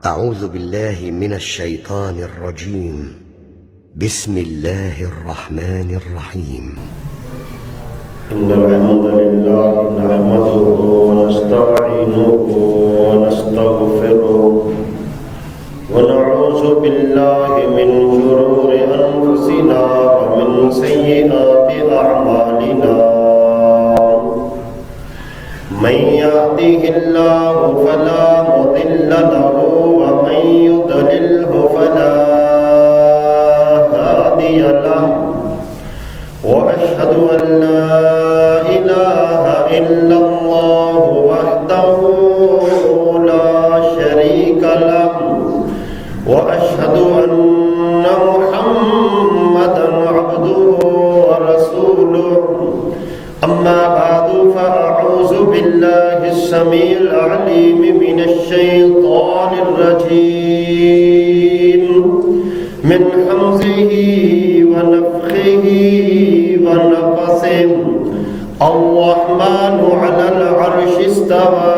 أعوذ بالله من الشيطان الرجيم. بسم الله الرحمن الرحيم. إن الحمد لله نحمده ونستعينه ونستغفره ونعوذ بالله من شرور أنفسنا ومن سيئات أعمالنا. من يهده الله فلا مضل له ومن يضلله فلا هادي له. وأشهد أن لا إله إلا الله وحده لا شريك له. وأشهد أن محمدا عبده ورسوله. أما بعد فأعوذ بالله السميع العليم من الشيطان الرجيم من حمزه ونفخه ونفسه. الرحمن على العرش استوى.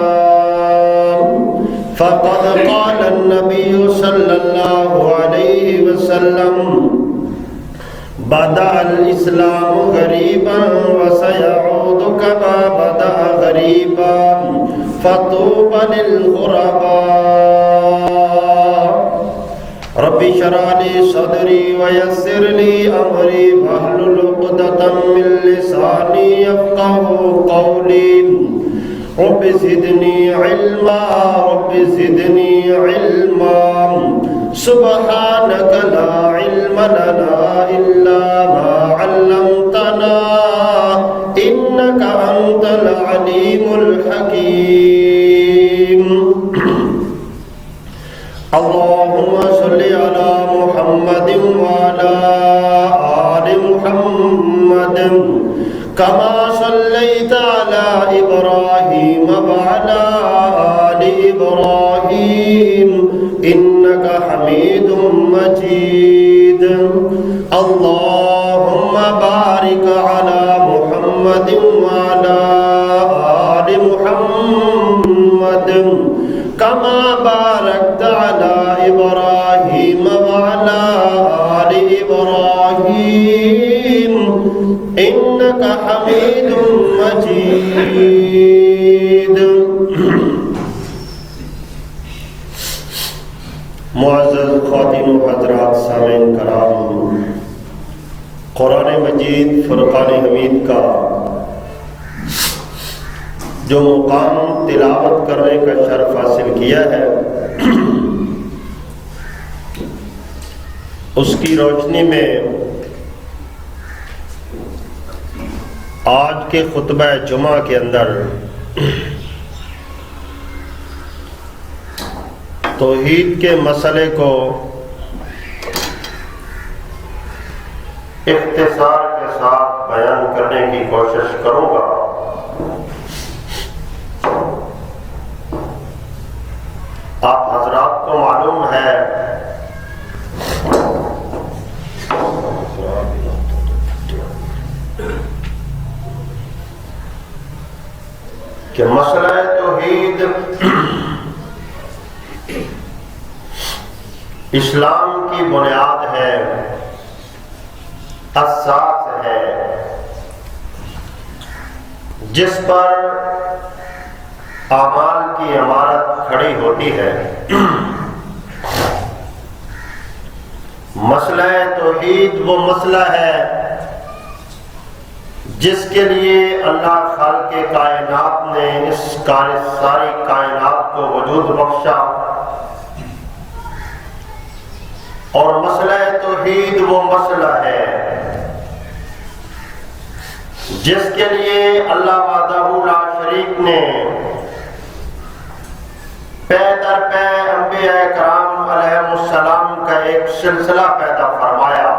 فقد قال النبي صلى الله عليه وسلم بدأ الإسلام غريبا وسيعود كما بدأ غريبا فطوبى للغرباء. رب اشرح لي صدري ويسر لي أمري واحلل عقدة من لساني يفقهوا قولي. رب زدني علما رب زدني علما. سبحانك لا علم لنا إلا ما علمتنا إنك أنت العليم الحكيم. اللهم صل على محمد وعلى آل محمد كما صليت على إبراهيم وعلى آل إبراهيم إنك حميد مجيد. اللهم بارك على محمد وعلى آل محمد كما باركت على إبراهيم وعلى آل إبراهيم إنك حميد مجيد. معزز خواتین و حضرات سامعین کرام، قرآن مجید فرقان حمید کا جو مقام تلاوت کرنے کا شرف حاصل کیا ہے، اس کی روشنی میں آج کے خطبہ جمعہ کے اندر توحید کے مسئلے کو اختصار کے ساتھ بیان کرنے کی کوشش کروں گا. آپ حضرات کو معلوم ہے کہ مسئلہ توحید اسلام کی بنیاد ہے، اساس ہے، جس پر اعمال کی عمارت کھڑی ہوتی ہے. مسئلہ توحید وہ مسئلہ ہے جس کے لیے اللہ خالق کائنات نے اس ساری کائنات کو وجود بخشا. اور مسئلہ توحید وہ مسئلہ ہے جس کے لیے اللہ وحدہ لا شریک نے پے در پے انبیاء کرام علیہ السلام کا ایک سلسلہ پیدا فرمایا.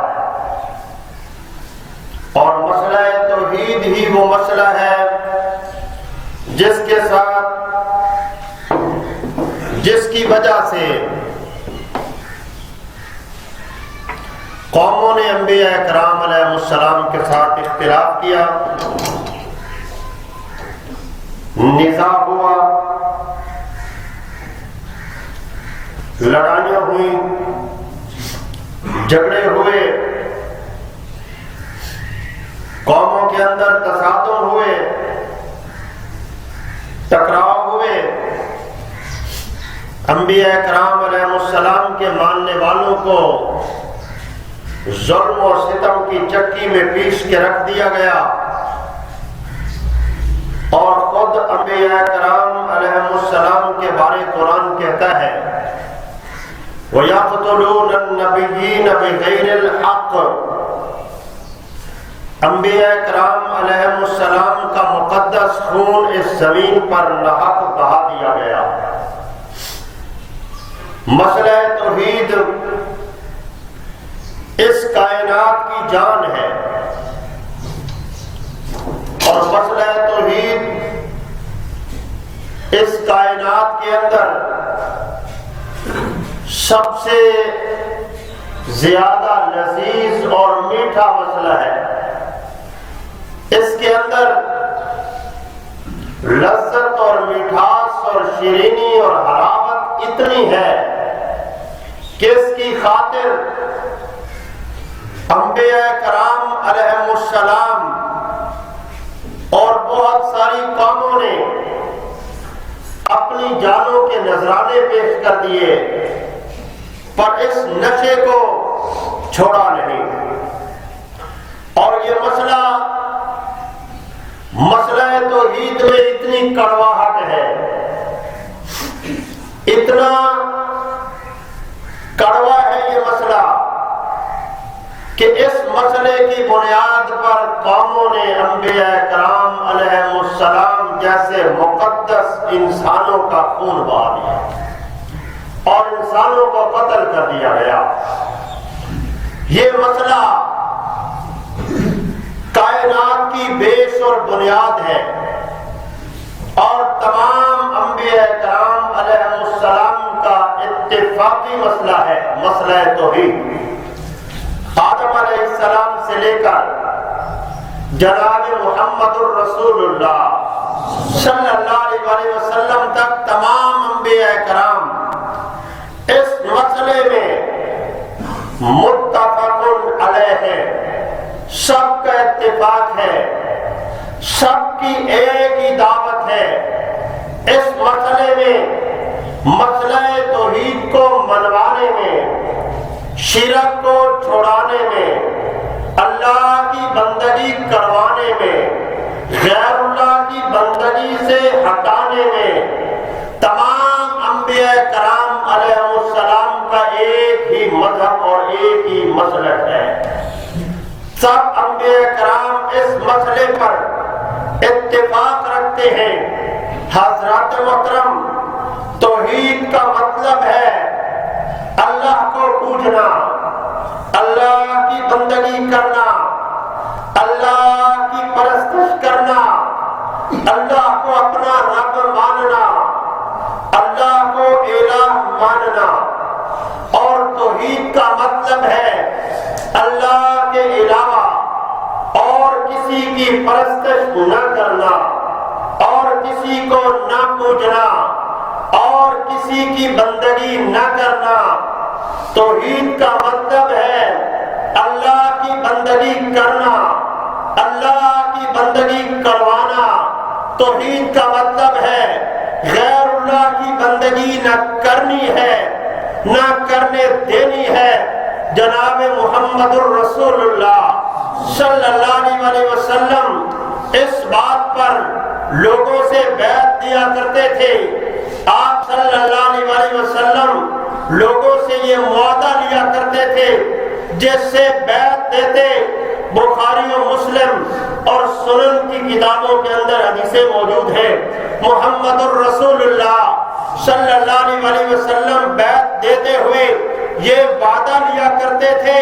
اور مسئلہ توحید ہی وہ مسئلہ ہے جس کے ساتھ جس کی وجہ سے قوموں نے انبیاء کرام علیہ السلام کے ساتھ اختلاف کیا، نزاع ہوا، لڑائیاں ہوئی، جھگڑے ہوئے، قوموں کے اندر تصادم ہوئے، ٹکراؤ ہوئے، انبیاء کرام علیہ السلام کے ماننے والوں کو ظلم و ستم کی چکی میں پیس کے رکھ دیا گیا، اور خود انبیاء کرام علیہ السلام کے بارے قرآن کہتا ہے وَيَقْتُلُونَ النَّبِيِّينَ بِغَيْرِ الْحَقِّ، انبیاء کرام علیہ السلام کا مقدس خون اس زمین پر ناحق بہا دیا گیا۔ مسئلہ توحید اس کائنات کی جان ہے، اور مسئلہ توحید اس کائنات کے اندر سب سے زیادہ لذیذ اور میٹھا مسئلہ ہے۔ اس کے اندر لذت اور مٹھاس اور شیرینی اور حلاوت اتنی ہے کہ اس کی خاطر انبیاء کرام علیہ السلام اور بہت ساری قوموں نے اپنی جانوں کے نذرانے پیش کر دیے، پر اس نشے کو چھوڑا نہیں۔ اور یہ مسئلہ توحید میں اتنی کڑواہٹ ہے، اتنا کڑوا ہے یہ مسئلہ کہ اس مسئلے کی بنیاد پر قوموں نے انبیاء کرام علیہ السلام جیسے مقدس انسانوں کا خون بہا دیا اور انسانوں کو قتل کر دیا گیا۔ یہ مسئلہ کائنات کی بیس اور بنیاد ہے، اور تمام انبیاء کرام علیہ السلام کا اتفاقی مسئلہ ہے، مسئلہ توحید۔ آدم علیہ السلام سے لے کر جناب محمد الرسول اللہ صلی اللہ علیہ وسلم تک تمام انبیاء کرام اس مسئلے میں متفق علیہ ہے، سب کا اتفاق ہے، سب کی ایک ہی دعوت ہے۔ اس مسئلے میں، مسئلہ توحید کو منوانے میں، شرک کو چھوڑانے میں، اللہ کی بندگی کروانے میں، غیر اللہ کی بندگی سے ہٹانے میں، تمام انبیاء کرام علیہ السلام کا ایک ہی مذہب اور ایک ہی مسلک ہے۔ سب انبیاء کرام اس مسئلے پر اتفاق رکھتے ہیں۔ حضرات محترم، توحید کا مطلب ہے اللہ کو پوجنا، اللہ کی بندگی کرنا، اللہ کی پرستش کرنا، اللہ کو اپنا رب ماننا، اللہ کو الہ ماننا۔ اور توحید کا مطلب ہے اللہ کے علاوہ اور کسی کی پرستش نہ کرنا، اور کسی کو نہ پوجنا، اور کسی کی بندگی نہ کرنا۔ توحید کا مطلب ہے اللہ کی بندگی کرنا، اللہ کی بندگی کروانا۔ توحید کا مطلب ہے غیر اللہ کی بندگی نہ کرنی ہے، نہ کرنے دینی ہے۔ جناب محمد الرسول اللہ صلی اللہ علیہ وسلم اس بات پر لوگوں سے بیعت دیا کرتے تھے۔ آپ صلی اللہ علیہ وسلم لوگوں سے یہ معاہدہ لیا کرتے تھے جس سے بیعت دیتے۔ بخاری و مسلم اور سنن کی کتابوں کے اندر حدیثیں موجود ہیں۔ محمد الرسول اللہ صلی اللہ علیہ وسلم بیعت دیتے ہوئے یہ وعدہ لیا کرتے تھے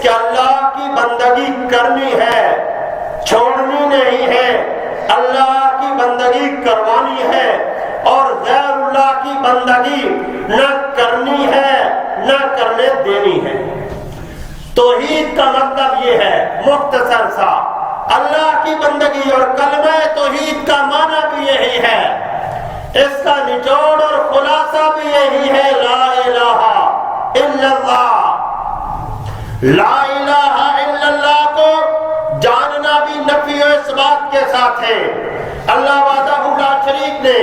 کہ اللہ کی بندگی کرنی ہے، چھوڑنی نہیں ہے، اللہ کی بندگی کروانی ہے، اور غیر اللہ کی بندگی نہ کرنی ہے نہ کرنے دینی ہے۔ توحید کا مطلب یہ ہے مختصر سا، اللہ کی بندگی، اور کلمہ توحید کا معنی بھی یہی ہے، اس کا نچوڑ اور خلاصہ بھی یہی ہے، لا الہ لا الہ الا اللہ کو جاننا بھی نفی و اثبات کے ساتھ ہے۔ اللہ وحدہ لا شریک نے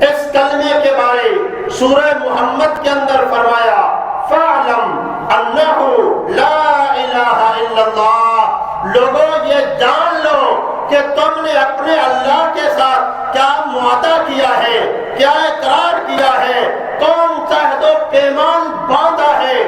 اس کلمے کے بارے سورہ محمد کے اندر فرمایا فَاعْلَمْ أَنَّهُ لَا إِلَٰهَ إِلَّا اللَّهُ، لوگوں یہ جان لو کہ تم نے اپنے اللہ کے ساتھ کیا معاہدہ کیا ہے، کیا اقرار کیا ہے، کون سا عہد و پیمان باندھا ہے،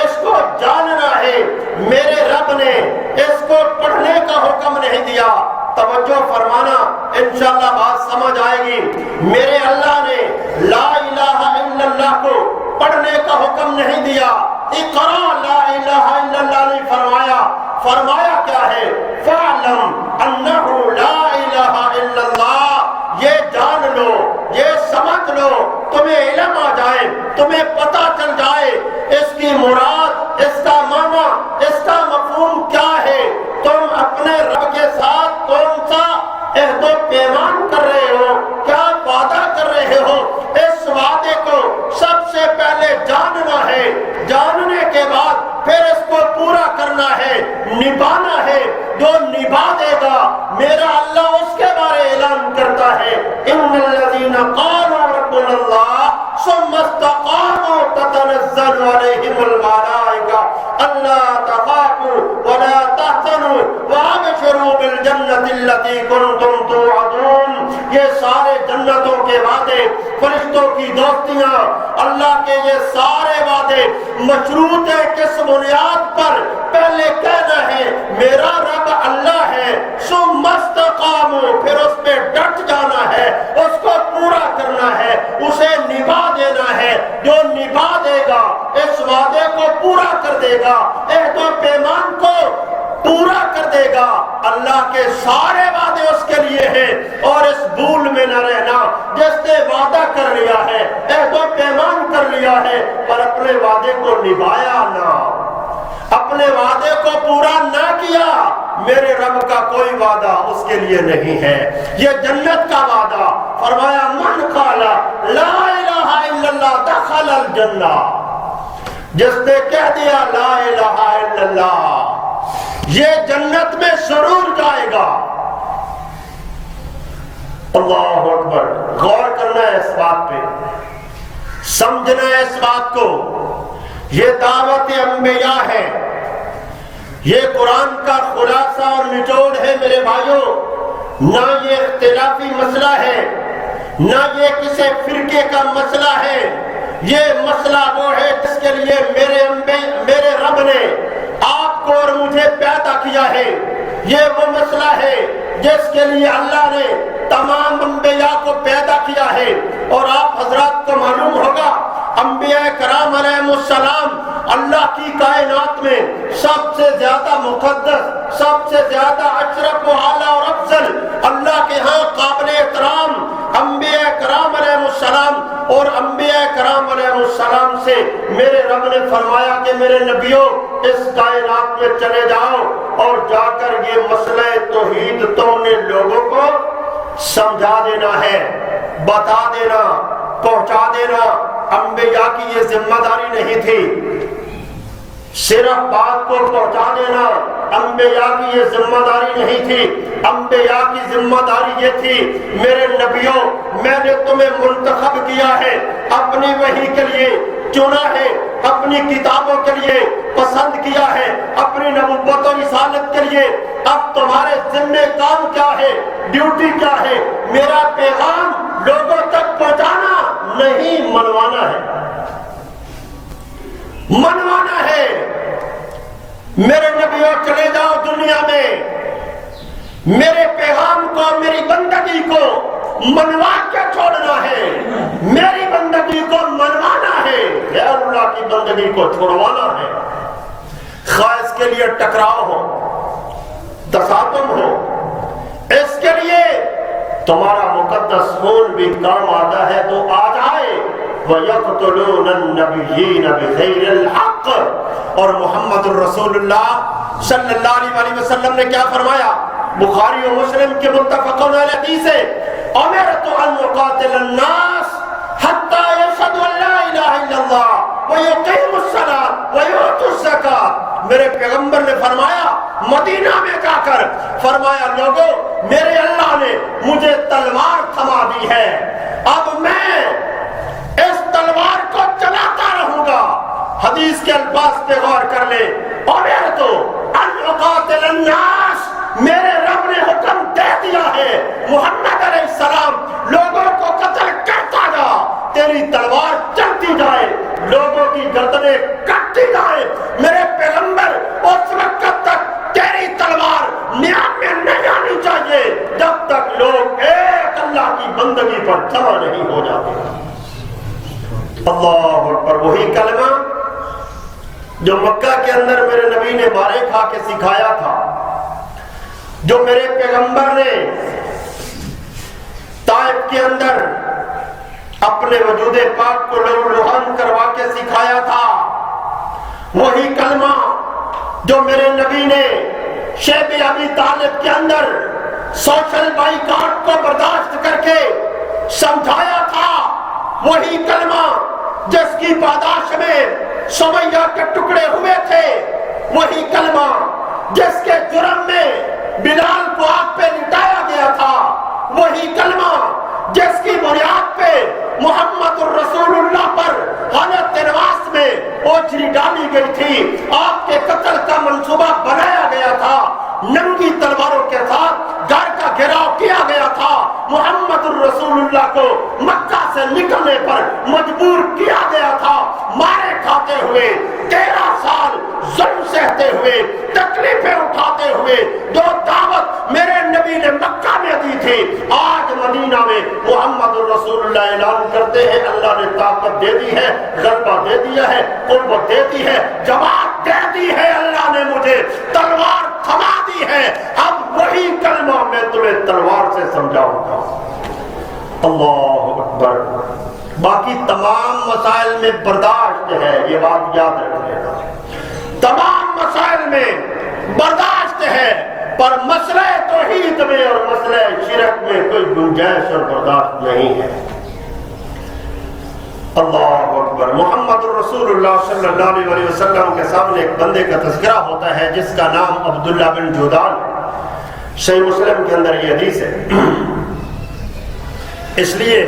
اس کو جاننا ہے۔ میرے رب نے اس کو پڑھنے کا حکم نہیں دیا، توجہ فرمانا انشاءاللہ بات سمجھ آئے گی۔ میرے اللہ نے لا الہ الا اللہ کو پڑھنے کا حکم نہیں دیا، اقرا لا الہ الا اللہ نہیں فرمایا۔ فرمایا کیا ہے؟ فَاعْلَمْ أَنَّهُ لَا إِلَٰهَ إِلَّا اللَّهُ، یہ جان لو، یہ سمجھ لو، تمہیں علم آ جائے، تمہیں پتہ چل جائے اس کی مراد، اس کا معنی، اس کا مفہوم کیا ہے۔ تم اپنے رب کے ساتھ کون سا عہد و پیمان کر رہے ہو، کیا وعدہ کر رہے ہو، اس وعدے کو سب سے پہلے جاننا ہے۔ جاننے کے بعد پھر اس کو پورا کرنا ہے، نبھانا ہے۔ جو نبھا دے گا میرا اللہ اس کے بارے اعلان کرتا ہے ان الذین قالوا ربنا اللہ ثم استقاموا تتنزل علیہم الملائکہ الا تخافوا ولا تحزنوا وابشروا بالجنۃ التي کنتم توعدون۔ یہ سارے جنتوں کے وعدے، فرشتوں کی دوستیاں، اللہ کے یہ سارے وعدے مشروط ہے کس بنیاد پر؟ پہلے کہنا ہے میرا رب اللہ ہے، ثم استقاموا، پھر اس پہ ڈٹ جانا ہے، اس کو پورا کرنا ہے، اسے نبھا دینا ہے۔ جو نبھا دے گا اس وعدے کو پورا کر دے گا، عہد و پیمان کو پورا کر دے گا، اللہ کے سارے وعدے اس کے لیے ہیں۔ اور اس بھول میں نہ رہنا، جس نے وعدہ کر لیا ہے، عہد و پیمان کر لیا ہے، پر اپنے وعدے کو نبھایا نہ، اپنے وعدے کو پورا نہ کیا، میرے رب کا کوئی وعدہ اس کے لیے نہیں ہے۔ یہ جنت کا وعدہ، فرمایا من قال لا الہ الا اللہ دخل الجنہ، جس نے کہہ دیا لا الہ الا اللہ یہ جنت میں ضرور جائے گا۔ اللہ اکبر، غور کرنا ہے اس بات پہ، سمجھنا ہے اس بات کو۔ یہ دعوت انبیاء ہے، یہ قرآن کا خلاصہ اور نچوڑ ہے میرے بھائیوں۔ نہ یہ اختلافی مسئلہ ہے، نہ یہ کسی فرقے کا مسئلہ ہے، یہ مسئلہ وہ ہے جس کے لیے میرے رب نے آپ کو اور مجھے پیدا کیا ہے۔ یہ وہ مسئلہ ہے جس کے لیے اللہ نے تمام انبیاء کو پیدا کیا ہے۔ اور آپ حضرات کو معلوم ہوگا انبیاء کرام علیہ السلام اللہ کی کائنات میں سب سے زیادہ مقدس، سب سے زیادہ اشرف و اعلیٰ اور افضل، اللہ کے ہاں قابل احترام انبیاء کرام علیہ السلام۔ اور انبیاء کرام علیہ السلام سے میرے رب نے فرمایا کہ میرے نبیوں اس کائنات میں چلے جاؤ اور جا کر یہ مسئلہ توحید تم نے لوگوں کو سمجھا دینا ہے، بتا دینا، پہنچا دینا۔ انبیاء کی یہ ذمہ داری نہیں تھی صرف بات کو پہنچا دینا، انبیاء کی یہ ذمہ داری نہیں تھی۔ انبیاء کی ذمہ داری یہ تھی میرے نبیوں میں نے تمہیں منتخب کیا ہے، اپنی وحی کے لیے چنا ہے، اپنی کتابوں کے لیے پسند کیا ہے، اپنی نبوت و رسالت کے لیے۔ اب تمہارے ذمہ کام کیا ہے، ڈیوٹی کیا ہے؟ میرا پیغام لوگوں تک پہنچانا نہیں، منوانا ہے، منوانا ہے۔ میرے نبیوں چلے جاؤ دنیا میں، میرے پیغام کو، میری بندگی کو منوا کے چھوڑنا ہے، میری بندگی کو منوانا ہے، غیر اللہ کی بندگی کو چھوڑوانا ہے۔ خواہ اس کے لیے ٹکراؤ ہو، تصادم ہو، اس کے لیے تمہارا مقدس خون بھی کام آتا ہے تو آ جائے۔ وَيَقْتُلُونَ النَّبِيِّينَ بِغَيْرِ الْحَقِّ۔ اور محمد الرسول اللہ صلی اللہ علیہ وسلم نے کیا فرمایا؟ بخاری و مسلم کے متفق علیہ حدیث ہے، أُمِرْتُ أَنْ أُقَاتِلَ النَّاسَ حَتَّى يَشْهَدُوا أَن لَا إِلَٰهَ إِلَّا اللَّهُ وَيُقِيمُوا الصَّلَاةَ الصلاۃ ویؤتوا الزکات، میرے پیغمبر نے فرمایا مدینہ میں جا کر، فرمایا لوگوں میرے اللہ نے مجھے تلوار تھما دی ہے، اب میں اس تلوار کو چلاتا رہوں گا۔ حدیث کے الفاظ پہ غور کر لے، امرت ان اقاتل الناس، میرے رب نے حکم دے دیا ہے محمد علیہ السلام لوگوں کو قتل کرتا جا، تیری تلوار چلتی جائے، لوگوں کی گردنیں کٹتی جائے، میرے پیغمبر اس وقت تک تیری تلوار میان میں نہیں آنی چاہیے جب تک لوگ ایک اللہ کی بندگی پر جمع نہیں ہو جاتے۔ اللہ اکبر، وہی کلمہ جو مکہ کے اندر میرے نبی نے مارے کھا کے سکھایا تھا، جو میرے پیغمبر نے طائف کے اندر اپنے وجود پاک کو لہو لہان کروا کے سکھایا تھا، وہی کلمہ جو میرے نبی نے شیب ابی طالب کے اندر سوشل بائیکاٹ کو برداشت کر کے سمجھایا تھا، وہی کلمہ جس کی پاداش میں سمیہ کے ٹکڑے ہوئے تھے، وہی کلمہ جس کے جرم میں بلال کو آگ پہ لٹایا گیا تھا، وہی کلمہ جس کی بنیاد پہ محمد الرسول اللہ پر غلط نواس میں اوچھری ڈالی گئی تھی، آپ کے قتل کا منصوبہ بنایا گیا تھا، ننگی تلواروں کے ساتھ گھر کا گھیراؤ کیا گیا تھا، محمد الرسول اللہ کو مکہ سے نکلنے پر مجبور کیا گیا تھا، مارے کھاتے ہوئے 13 سال ظلم سہتے ہوئے تکلیفیں اٹھاتے ہوئے، جو دعوت میرے نبی نے مکہ میں دی تھی، آج مدینہ میں محمد الرسول اللہ اعلان کرتے ہیں اللہ نے طاقت دے دی ہے، غلبہ دے دیا ہے، قوت دے دی ہے، جماعت دے دی ہے، اللہ نے مجھے تلوار تھما دی ہے، اب وہی کلمہ میں تمہیں تلوار سے سمجھاؤں گا۔ اللہ اکبر۔ باقی تمام مسائل میں برداشت ہے، یہ بات یاد رکھیے گا، تمام مسائل میں برداشت ہے، پر مسئلہ توحید میں اور مسئلہ شرک میں کوئی گنجائش اور برداشت نہیں ہے۔ اللہ اکبر۔ محمد الرسول اللہ صلی اللہ علیہ وسلم کے سامنے ایک بندے کا تذکرہ ہوتا ہے جس کا نام عبداللہ بن جودان، صحیح مسلم کے اندر یہ حدیث ہے۔ اس لیے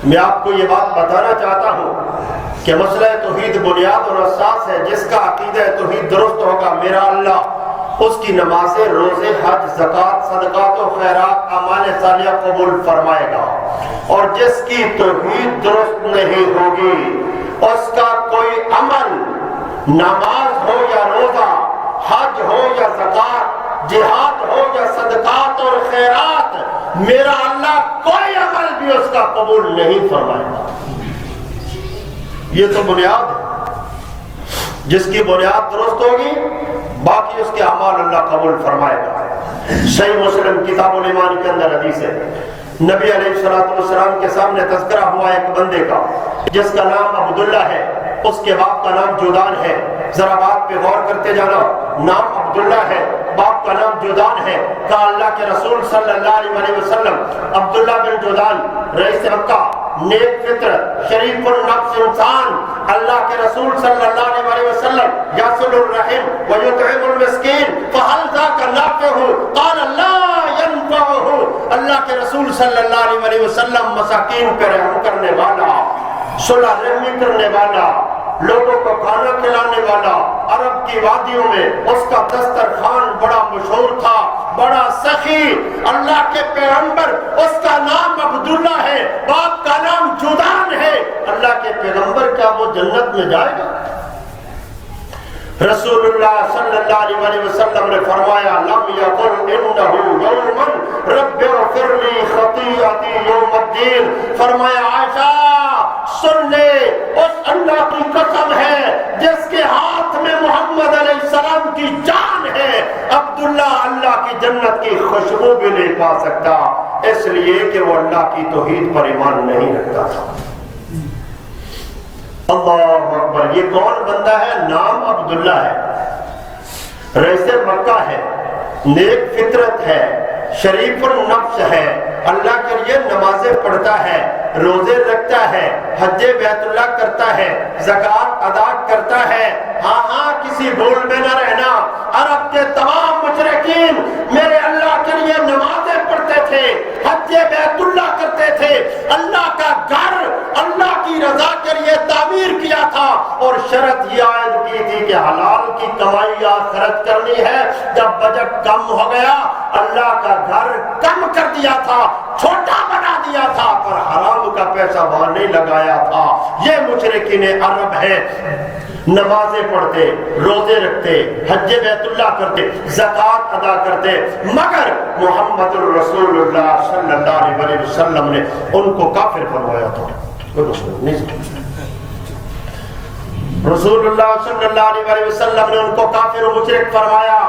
میں آپ کو یہ بات بتانا چاہتا ہوں کہ مسئلہ توحید بنیاد اور اساس ہے، جس کا عقیدہ توحید درست ہوگا میرا اللہ اس کی نمازیں، روزے، حج، زکوٰۃ، صدقات و خیرات، اعمال صالحہ قبول فرمائے گا، اور جس کی توحید درست نہیں ہوگی اس کا کوئی عمل، نماز ہو یا روزہ، حج ہو یا زکوٰۃ، جہاد ہو یا صدقات اور خیرات، میرا اللہ کوئی عمل بھی اس کا قبول نہیں فرمائے گا۔ یہ تو بنیاد ہے، جس کی بنیاد درست ہوگی باقی اس کے اعمال اللہ قبول فرمائے گا۔ صحیح مسلم کتاب الایمان کے اندر حدیث ہے، نبی علیہ السلام کے سامنے تذکرہ ہوا ایک بندے کا جس کا نام عبداللہ ہے، اس کے باپ کا نام جودان ہے۔ ذرا بات پہ غور کرتے جانا، نام عبداللہ ہے، باپ کا نام جودان ہے۔ کہا اللہ کے رسول صلی اللہ علیہ وسلم عبداللہ بن جودان رئیس مکہ، نیک فطرت، شریف النفس انسان، اللہ کے رسول صلی اللہ علیہ وسلم یصل الرحم ویطعم المسکین فهل ذاک نافعہ قال لا ينفعہ۔ اللہ کے رسول صلی اللہ علیہ وسلم مساکین پہ رحم کرنے والا، صلح رحمی کرنے والا، لوگوں کو کھانا کھلانے والا، عرب کی وادیوں میں اس کا دسترخوان بڑا مشہور تھا، بڑا سخی۔ اللہ کے پیغمبر، اس کا نام عبداللہ ہے، باپ کا نام جودان ہے۔ اللہ کے پیغمبر کیا وہ جنت میں جائے گا؟ رسول اللہ صلی اللہ علیہ وسلم نے فرمایا لم یقل انہ یوما رب اغفر لی خطیئتی یوم الدین۔ فرمایا عائشہ سن لے، اس اللہ کی قسم ہے جس کے ہاتھ میں محمد علیہ السلام کی جان ہے، عبداللہ اللہ کی جنت کی خوشبو بھی نہیں پا سکتا، اس لیے کہ وہ اللہ کی توحید پر ایمان نہیں رکھتا تھا۔ اللہ اکبر۔ یہ کون بندہ ہے؟ نام عبداللہ ہے، رئیس مکہ ہے، نیک فطرت ہے، شریف النفس ہے، اللہ کے لیے نمازیں پڑھتا ہے، روزے رکھتا ہے، حج بیت اللہ کرتا ہے، زکوٰۃ ادا کرتا ہے ہاں ہاں کسی بھول میں نہ رہنا، عرب کے تمام مشرکین میرے اللہ کے لیے نمازیں پڑھتے تھے، حج بیت اللہ کرتے تھے، اللہ کا گھر اللہ کی رضا کے لیے تعمیر کیا تھا، اور شرط یہ عائد کی تھی کہ حلال کی کمائی آخرت کرنی ہے۔ جب بجٹ کم ہو گیا اللہ کا گھر کم کر دیا تھا، چھوٹا بنا دیا تھا، پر حرام کا پیسہ وہاں نہیں لگایا تھا۔ یہ مشرکین عرب ہیں، نمازیں پڑھتے، روزے رکھتے، حج بیت اللہ کرتے، زکوٰۃ ادا کرتے، مگر محمد الرسول اللہ صلی اللہ علیہ وسلم نے ان کو کافر بنوایا تھا۔ رسول اللہ صلی اللہ علیہ وسلم نے ان کو کافر و مشرک فرمایا،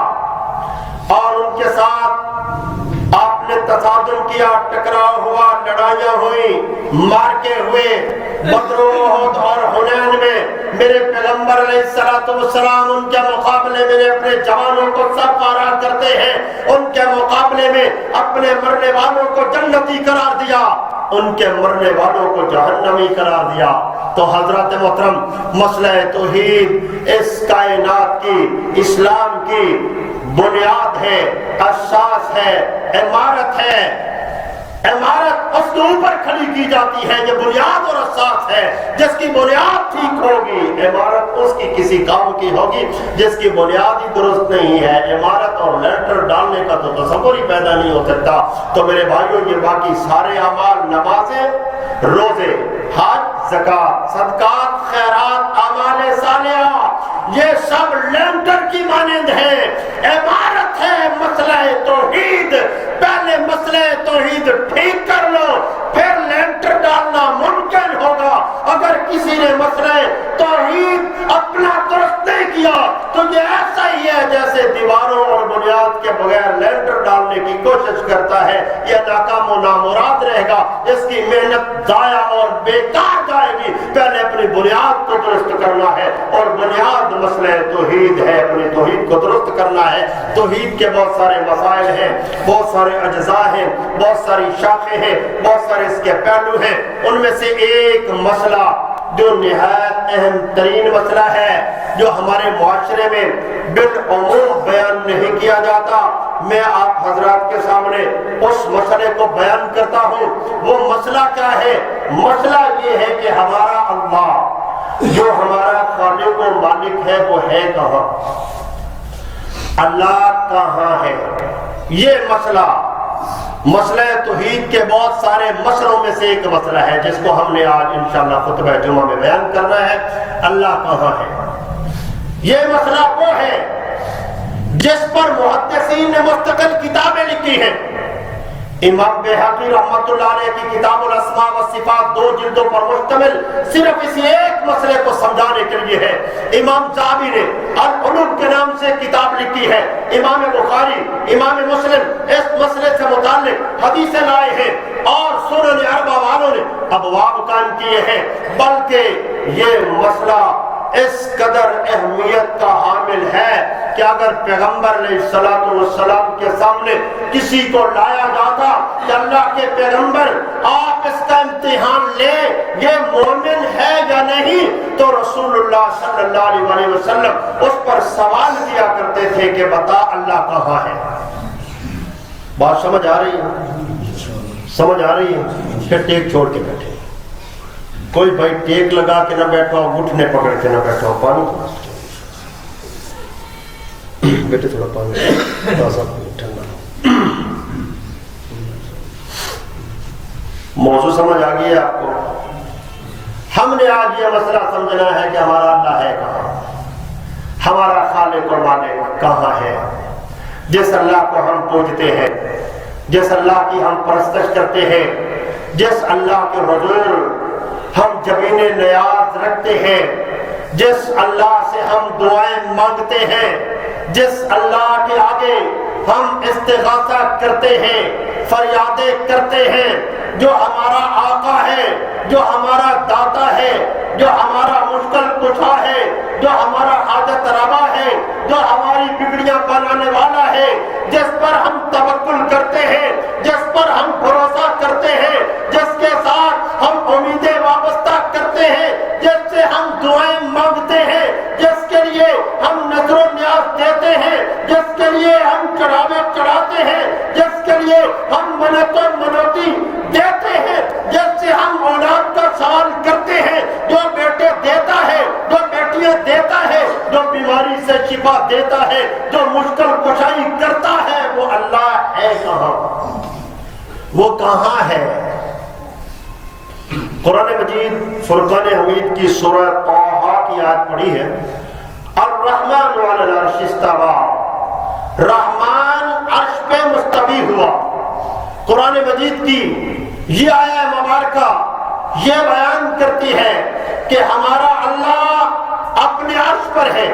اور ان کے ساتھ آپ نے تصادم کیا، ٹکراؤ ہوا، لڑائیاں ہوئی، مارکے ہوئے۔ بدر و احد اور حنین میں میرے پیغمبر علیہ السلام ان کے مقابلے میں اپنے جوانوں کو سرفراہ کرتے ہیں، ان کے مقابلے میں اپنے مرنے والوں کو جنتی قرار دیا، ان کے مرنے والوں کو جہنمی قرار دیا۔ تو حضرات محترم، مسئلہ توحید اس کائنات کی، اسلام کی بنیاد ہے، اساس ہے، عمارت ہے۔ عمارت اس کے اوپر کھڑی کی جاتی ہے، یہ بنیاد اور اساس ہے۔ جس کی بنیاد ٹھیک ہوگی عمارت اس کی کسی کام کی ہوگی، جس کی بنیاد ہی درست نہیں ہے عمارت اور لینٹر ڈالنے کا تو تصور ہی پیدا نہیں ہو سکتا۔ تو میرے بھائیوں، یہ باقی سارے اعمال، نمازیں، روزے، حج، زکوٰۃ، صدقات، خیرات، اعمال صالحہ، یہ سب لینٹر کی مانند ہے، عمارت ہے مسئلہ توحید۔ پہلے مسئلہ توحید ٹھیک کر لو، پھر لینٹر ڈالنا ممکن ہوگا۔ اگر کسی نے مسئلہ توحید اپنا درست نہیں کیا تو یہ ایسا ہی ہے جیسے دیواروں اور بنیاد کے بغیر لینٹر ڈالنے کی کوشش کرتا ہے، یہ ناکام و نامراد رہے گا، اس کی محنت ضائع اور بیکار جائے گی۔ پہلے اپنی بنیاد کو درست کرنا ہے، اور بنیاد مسئلہ توحید ہے، اپنی توحید کو درست کرنا ہے۔ توحید کے بہت سارے مسائل ہیں، بہت سارے اجزاء ہیں، بہت ساری شاخیں ہیں، بہت سارے اس کے پہلو ہیں۔ ان میں سے ایک مسئلہ جو نہایت اہم ترین مسئلہ ہے، جو ہمارے معاشرے میں بالعموم بیان نہیں کیا جاتا، میں آپ حضرات کے سامنے اس مسئلے کو بیان کرتا ہوں۔ وہ مسئلہ کیا ہے؟ مسئلہ یہ ہے کہ ہمارا اللہ جو ہمارا خالق و مالک ہے وہ ہے کہاں؟ اللہ کہاں ہے؟ یہ مسئلہ توحید کے بہت سارے مسئلوں میں سے ایک مسئلہ ہے، جس کو ہم نے آج انشاءاللہ خطبہ جمعہ میں بیان کرنا ہے۔ اللہ کہاں ہے؟ یہ مسئلہ وہ ہے جس پر محدثین نے مستقل کتابیں لکھی ہیں۔ امام بیہقی رحمۃ اللہ علیہ کی کتاب الاسماء والصفات 2 جلدوں پر مشتمل صرف اسی ایک مسئلے کو سمجھانے کے لیے ہے۔ امام ذہبی نے العلوم کے نام سے کتاب لکھی ہے۔ امام بخاری، امام مسلم اس مسئلے سے متعلق حدیثیں لائے ہیں، اور سنن اربعہ والوں نے ابواب قائم کیے ہیں۔ بلکہ یہ مسئلہ اس قدر اہمیت کا حامل ہے کہ اگر پیغمبر علیہ السلام کے سامنے کسی کو لایا جاتا کہ اللہ کے پیغمبر آپ اس کا امتحان لیں، یہ مومن ہے یا نہیں، تو رسول اللہ صلی اللہ علیہ وسلم اس پر سوال کیا کرتے تھے کہ بتا اللہ کہاں ہے۔ بات سمجھ آ رہی ہے؟ سمجھ آ رہی ہے؟ پھر ٹیک چھوڑ کے بیٹھے، کوئی بھائی ٹیک لگا کے نہ بیٹھا ہو، گھٹنے پکڑ کے نہ بیٹھا ہو، پانی بیٹے تھوڑا پانی تازہ ٹھنڈا۔ موضوع سمجھ آ گئی ہے آپ کو؟ ہم نے آج یہ مسئلہ سمجھنا ہے کہ ہمارا اللہ ہے کہاں، ہمارا خالق و مالک کہاں ہے، جس اللہ کو ہم پوجتے ہیں، جس اللہ کی ہم پرستش کرتے ہیں، جس اللہ کے حضور ہم جبین نیاز رکھتے ہیں، جس اللہ سے ہم دعائیں مانگتے ہیں، جس اللہ کے آگے ہم استغاثہ کرتے ہیں، فریادیں کرتے ہیں، جو ہمارا آقا ہے، جو ہمارا داتا ہے، جو ہمارا مشکل کشا ہے، جو ہمارا حاجت روا ہے، جو ہماری بگڑیاں بنانے والا ہے، جس پر ہم توکل کرتے ہیں، جس پر ہم بھروسہ کرتے ہیں، جس کے ساتھ ہم امیدیں وابستہ کرتے ہیں، جس سے ہم دعائیں مانگتے ہیں، منت اور منوتی دیتے ہیں، جس سے ہم اولاد کا سوال کرتے ہیں، جو بیٹے دیتا ہے، جو بیٹیاں دیتا ہے، جو بیماری سے شفا دیتا ہے، جو مشکل کشائی کرتا ہے، وہ اللہ ہے کہاں؟ وہ کہاں ہے؟ قرآن مجید فرقان حمید کی سورہ طٰہٰ کی آیت پڑھی ہے، الرحمن علی العرش استویٰ، رحمان عرش پہ مستوی ہوا۔ قرآن مجید کی یہ آیہ مبارکہ یہ بیان کرتی ہے کہ ہمارا اللہ اپنے عرش پر ہے،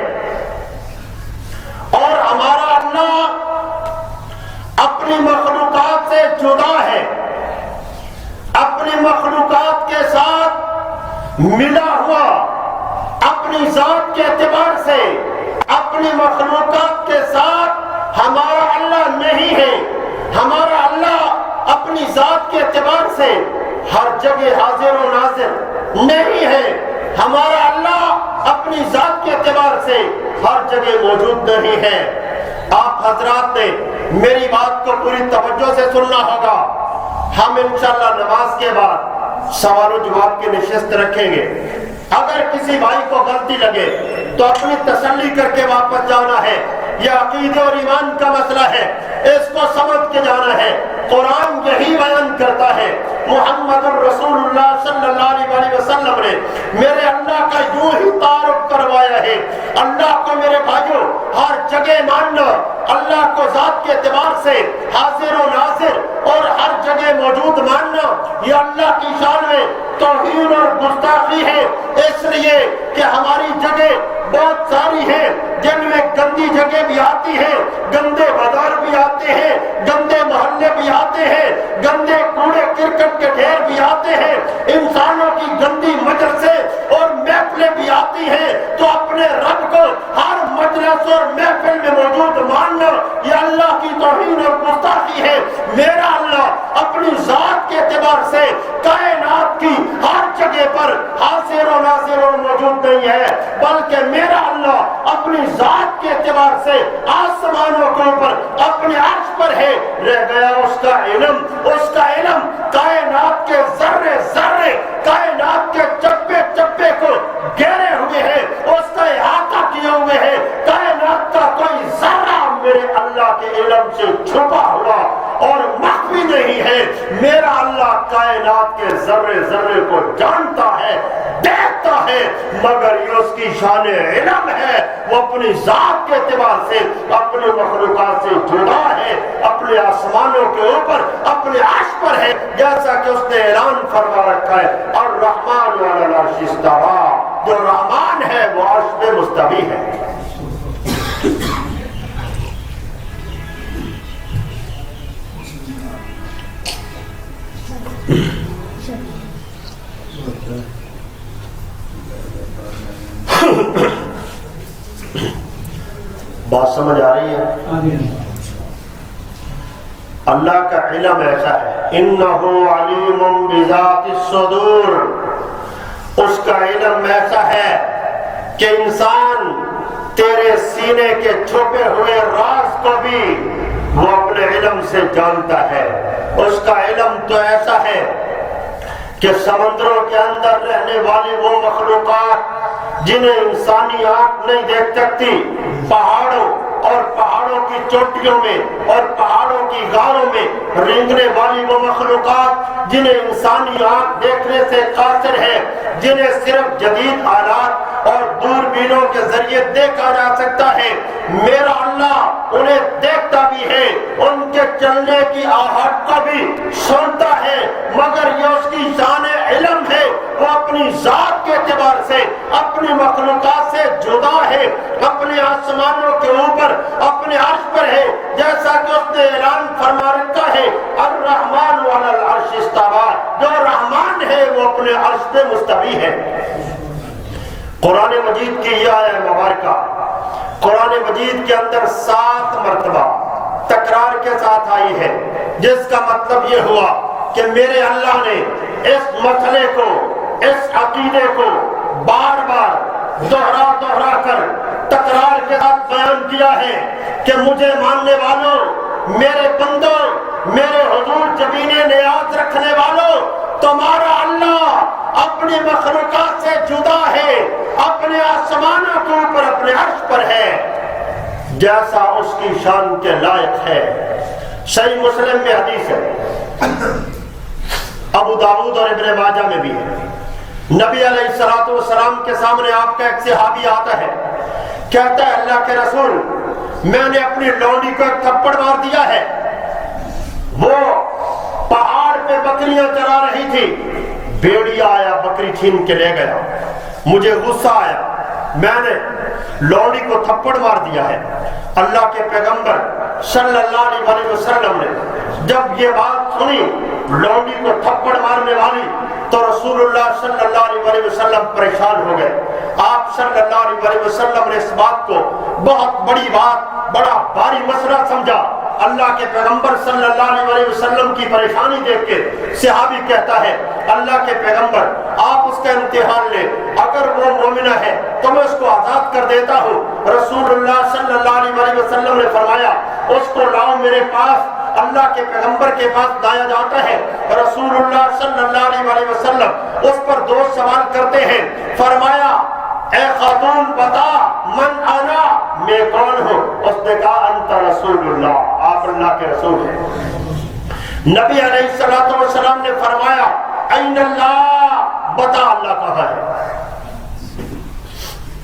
اور ہمارا اللہ اپنی مخلوقات سے جدا ہے، اپنی مخلوقات کے ساتھ ملا ہوا، اپنی ذات کے اعتبار سے اپنی مخلوقات کے ساتھ ہمارا اللہ نہیں ہے۔ ہمارا اللہ اپنی ذات کے اعتبار سے ہر جگہ حاضر و ناظر نہیں ہے۔ ہمارا اللہ اپنی ذات کے اعتبار سے ہر جگہ موجود نہیں ہے۔ آپ حضرات نے میری بات کو پوری توجہ سے سننا ہوگا۔ ہم انشاءاللہ نماز کے بعد سوال و جواب کی نشست رکھیں گے۔ اگر کسی بھائی کو غلطی لگے تو اپنی تسلی کر کے واپس جانا ہے۔ یہ عقیدے اور ایمان کا مسئلہ ہے، اس کو سمجھ کے جانا ہے۔ قرآن یہی بیان کرتا ہے، محمد الرسول اللہ صلی اللہ علیہ وسلم نے میرے اللہ کا یوں ہی تعارف کروایا ہے۔ اللہ کو میرے بھائیوں ہر جگہ ماننا، اللہ کو ذات کے اعتبار سے حاضر و ناظر اور ہر جگہ موجود ماننا، یہ اللہ کی شان میں توہین اور گستاخی ہے، اس لیے کہ ہماری جگہ بہت ساری ہیں جن میں گندی جگہ بھی آتی ہے، گندے بازار بھی آتے ہیں، گندے محلے بھی آتے ہیں، گندے کوڑے کرکٹ کے ڈھیر بھی آتے ہیں، انسانوں کی گندی مجلسیں اور محفلیں بھی آتی ہیں۔ تو اپنے رب کو ہر مجلس اور محفل میں موجود ماننا یہ اللہ کی توہین اور گستاخی ہے۔ میرا اللہ اپنی ذات کے اعتبار سے کائنات کی ہر جگہ پر حاضر و ناظر اور موجود نہیں ہے، بلکہ میرا اللہ اپنی ذات کے اعتبار سے آسمانوں کے اوپر اپنے عرش پر ہے۔ رہ گیا اس کا علم کائنات کے ذرے ذرے، کائنات کے چپے چپے کو گھیرے ہوئے ہے، اس کا احاطہ کیے ہوئے ہے۔ کائنات کا کوئی ذرہ میرے اللہ کے علم سے چھپا ہوا اور مخفی نہیں ہے۔ میرا اللہ کائنات کے ذرے ذرے کو جانتا ہے، دیکھتا ہے، مگر یہ اس کی شان علم ہے، وہ اپنی ذات کے اعتبار سے اپنی مخلوقات سے جدا ہے، اپنے آسمانوں کے اوپر اپنے عرش پر ہے، جیسا کہ اس نے اعلان فرما رکھا ہے، الرحمن علی العرش استویٰ، جو رحمان ہے وہ عرش پہ مستوی ہے۔ بات سمجھ آ رہی ہے؟ اللہ کا علم ایسا ہے، انہ علیم بذات الصدور، اس کا علم ایسا ہے کہ انسان تیرے سینے کے چھپے ہوئے راز کو بھی وہ اپنے علم سے جانتا ہے۔ اس کا علم تو ایسا ہے کہ سمندروں کے اندر رہنے والی وہ مخلوقات جنہیں انسانی آنکھ نہیں دیکھ سکتی، پہاڑوں اور پہاڑوں کی چوٹیوں میں اور پہاڑوں کی غاروں میں رینگنے والی وہ مخلوقات جنہیں انسانی آنکھ دیکھنے سے قاصر ہے، جنہیں صرف جدید آلات اور دوربینوں کے ذریعے دیکھا جا سکتا ہے، میرا اللہ انہیں دیکھتا بھی ہے، ان کے چلنے کی آہٹ کو بھی سنتا ہے، مگر یہ اس کی شان علم ہے، وہ اپنی ذات کے اعتبار سے اپنی مخلوقات سے جدا ہے، اپنے آسمانوں کے اوپر اپنے عرش پر ہے، جیسا کہ اس نے اعلان فرما رکھا ہے، الرحمن علی العرش استویٰ، جو رحمان ہے وہ اپنے عرش پہ مستوی ہے۔ قرآن مجید کی یہ آیہ مبارکہ قرآن مجید کے اندر 7 مرتبہ تکرار کے ساتھ آئی ہے، جس کا مطلب یہ ہوا کہ میرے اللہ نے اس مسئلے کو، اس عقیدے کو بار بار دوہرا کر تکرار کے ساتھ بیان کیا ہے کہ مجھے ماننے والوں میرے بندوں، میرے حضور جبین نیاز رکھنے والوں، تمہارا اللہ اپنی مخلوقات سے جدا ہے، اپنے آسمانوں کے اوپر اپنے عرش پر ہے، جیسا اس کی شان کے لائق ہے۔ صحیح مسلم میں حدیث ہے، ابو داؤد اور ابن ماجہ میں بھی ہے، نبی علیہ الصلوۃ والسلام کے سامنے آپ کا ایک صحابی آتا ہے، کہتا ہے اللہ کے رسول میں نے اپنی لونڈی کو ایک تھپڑ مار دیا ہے، وہ پہاڑ پہ بکریاں چرا رہی تھی، بھیڑیا آیا بکری چھین کے لے گیا، مجھے غصہ آیا، میں نے لونڈی کو تھپڑ مار دیا ہے۔ اللہ کے پیغمبر صلی اللہ علیہ وسلم نے جب یہ بات سنی لونڈی کو تھپڑ مارنے والی، تو رسول اللہ صلی اللہ علیہ وسلم پریشان ہو گئے۔ آپ صلی اللہ علیہ وسلم نے اس بات کو بہت بڑی بات، بڑا بھاری مسئلہ سمجھا۔ اللہ کے پیغمبر صلی اللہ علیہ وسلم کی پریشانی دیکھ کے صحابی کہتا ہے اللہ کے پیغمبر آپ اس کا امتحان لیں، اگر وہ مومنہ ہے تو میں اس کو آزاد کر دیتا ہوں۔ رسول اللہ صلی اللہ علیہ وسلم نے فرمایا اس کو لاؤ میرے پاس۔ اللہ کے پیغمبر کے پاس لایا جاتا ہے، رسول اللہ صلی اللہ علیہ وسلم اس پر دو سوال کرتے ہیں، فرمایا اے خاتون بتا من انا، میں کون ہوں؟ اس نے کہا انت رسول اللہ، آپ اللہ کے رسول ہیں۔ نبی علیہ الصلوۃ والسلام نے فرمایا این اللہ، بتا اللہ کہاں ہے؟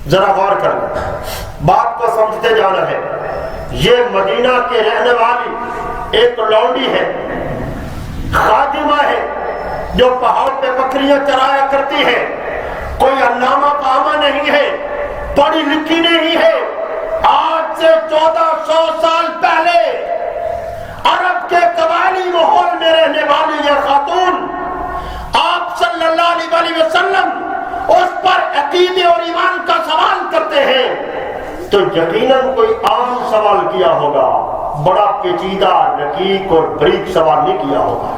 ذرا غور کر لیں، بات کو سمجھتے جانا ہے۔ یہ مدینہ کے رہنے والی ایک لونڈی ہے، خادمہ ہے، جو پہاڑ پہ بکریاں چرایا کرتی ہے، کوئی علامہ پامہ نہیں ہے، پڑھی لکھی نہیں ہے۔ آج سے 1400 سال پہلے عرب کے قبائلی ماحول میں رہنے والی یہ خاتون، آپ صلی اللہ علیہ وسلم اس پر عقیدے اور ایمان کا سوال کرتے ہیں تو یقیناً کوئی عام سوال کیا ہوگا، بڑا پیچیدہ رقیق اور بریک سوال نہیں کیا ہوگا،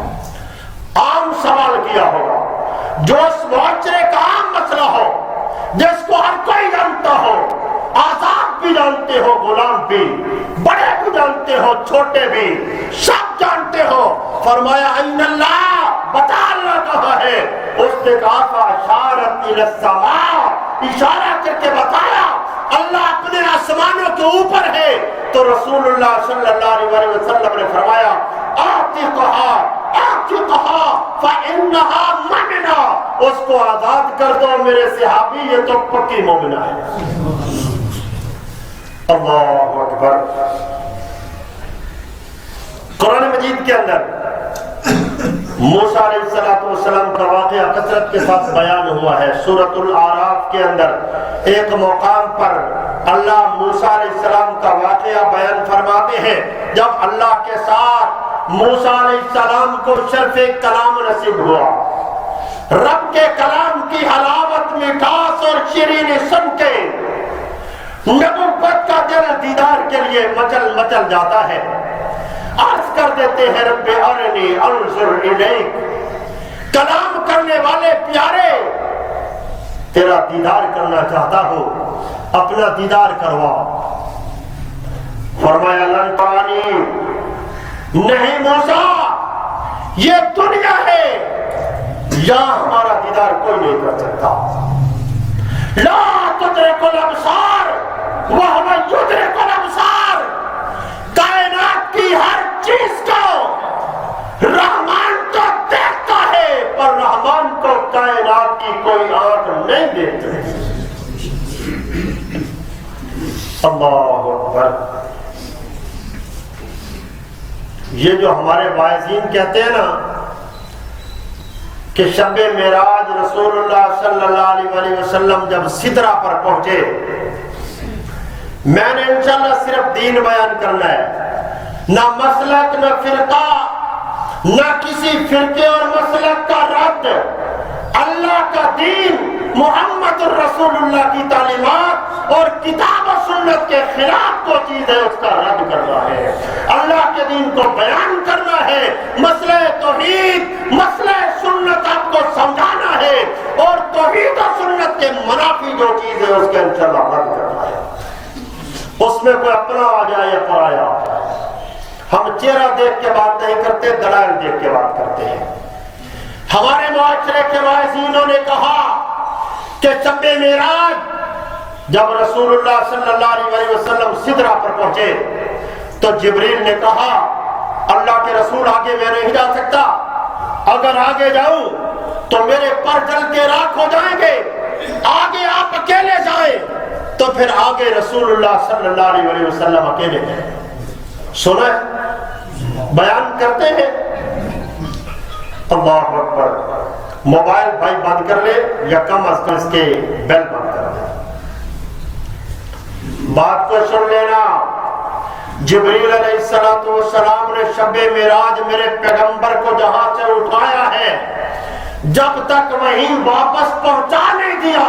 عام سوال کیا ہوگا جو اس معاشرے کا عام مسئلہ ہو، جس کو ہر کوئی جانتا ہو، آزاد بھی جانتے ہو، غلام بھی، بڑے بھی جانتے ہو، چھوٹے بھی، سب جانتے ہو۔ فرمایا این اللہ، بتا اللہ کہاں ہے؟ اس نے کہا فاشارت الی السماء، اشارہ کر کے بتایا اللہ اپنے آسمانوں کے اوپر ہے۔ تو رسول اللہ صلی اللہ علیہ وسلم نے فرمایا اعتقها فانها مؤمنہ، اس کو آزاد کر دو میرے صحابی، یہ تو پکی مومنہ ہے۔ اللہ اکبر۔ قرآن مجید کے اندر موسیٰ علیہ السلام کا واقعہ کثرت کے ساتھ بیان ہوا ہے۔ سورۃ الاعراف کے اندر ایک مقام پر اللہ موسیٰ علیہ السلام کا واقعہ بیان فرماتے ہیں، جب اللہ کے ساتھ موسیٰ علیہ السلام کو شرف کلام نصیب ہوا، رب کے کلام کی حلاوت، مٹھاس اور شیرینی سن کے نبوت کا دل دیدار کے لیے مچل مچل جاتا ہے۔ عرض کر دیتے ہیں رب ارنی انظر الیک، کلام کرنے والے پیارے تیرا دیدار کرنا چاہتا ہوں، اپنا دیدار کروا۔ فرمایا لن ترانی، نہیں موسیٰ یہ دنیا ہے، یہاں ہمارا دیدار کوئی نہیں کر سکتا۔ لا تدرک الابصار وہو یدرک الابصار، کائنات کی ہر چیز کو رحمان تو دیکھتا ہے، پر رحمان کو کائنات کی کوئی آنکھ نہیں دیکھتی۔ اللہ اکبر۔ یہ جو ہمارے واعظین کہتے ہیں نا کہ شب معراج رسول اللہ صلی اللہ علیہ وسلم جب سدرہ پر پہنچے، میں نے انشاءاللہ صرف دین بیان کرنا ہے، نہ مسلک نہ فرقہ، نہ کسی فرقے اور مسلک کا رد، اللہ کا دین، محمد الرسول اللہ کی تعلیمات اور کتاب و سنت کے خلاف جو چیز ہے اس کا رد کرنا ہے، اللہ کے دین کو بیان کرنا ہے، مسئلہ توحید، مسئلہ سنت آپ کو سمجھانا ہے، اور توحید و سنت کے منافی جو چیز ہے اس کے انشاءاللہ رد کرنا ہے۔ اس میں کوئی اپنا آ جائے یا پرایا، ہم چہرہ دیکھ کے بات نہیں کرتے، دلائل دیکھ کے بات کرتے ہیں۔ ہمارے معاشرے کے واعظینوں نے کہا کہ شب معراج جب رسول اللہ صلی اللہ علیہ وسلم سدرہ پر پہنچے تو جبریل نے کہا اللہ کے رسول آگے میں نہیں جا سکتا، اگر آگے جاؤں تو میرے پر جل کے راکھ ہو جائیں گے، آگے آپ اکیلے جائیں تو پھر آگے رسول اللہ صلی اللہ علیہ وسلم اکیلے گئے۔ سنیں بیان کرتے ہیں، اللہ اکبر۔ موبائل بھائی بند کر لے یا کم از کم اس کے بیل بند کر لے، بات کو سن لینا۔ جبریل علیہ السلام نے شب معراج میرے پیغمبر کو جہاں سے اٹھایا ہے، جب تک وہیں واپس پہنچا نہیں دیا،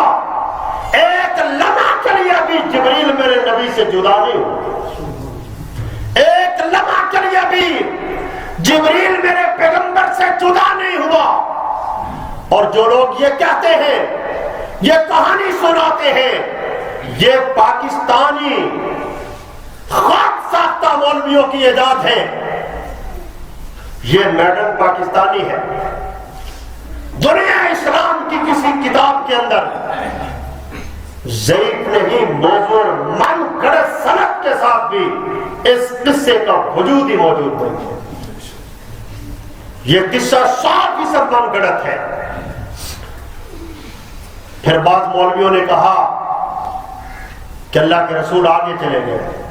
ایک لمحہ کے لیے بھی جبریل میرے نبی سے جدا نہیں ہوا، ایک لمحہ کے لیے بھی جبریل میرے پیغمبر سے جدا نہیں ہوا۔ اور جو لوگ یہ کہتے ہیں، یہ کہانی سناتے ہیں، یہ پاکستانی خود ساختہ مولویوں کی ایجاد ہے، یہ میڈل پاکستانی ہے۔ دنیا اسلام کی کسی کتاب کے اندر ضعیف نہیں، موضوع من گھڑت سند کے ساتھ بھی اس قصے کا وجود ہی موجود نہیں ہے۔ یہ قصہ 100% من گھڑت ہے۔ پھر بعض مولویوں نے کہا کہ اللہ کے رسول آگے چلے گئے،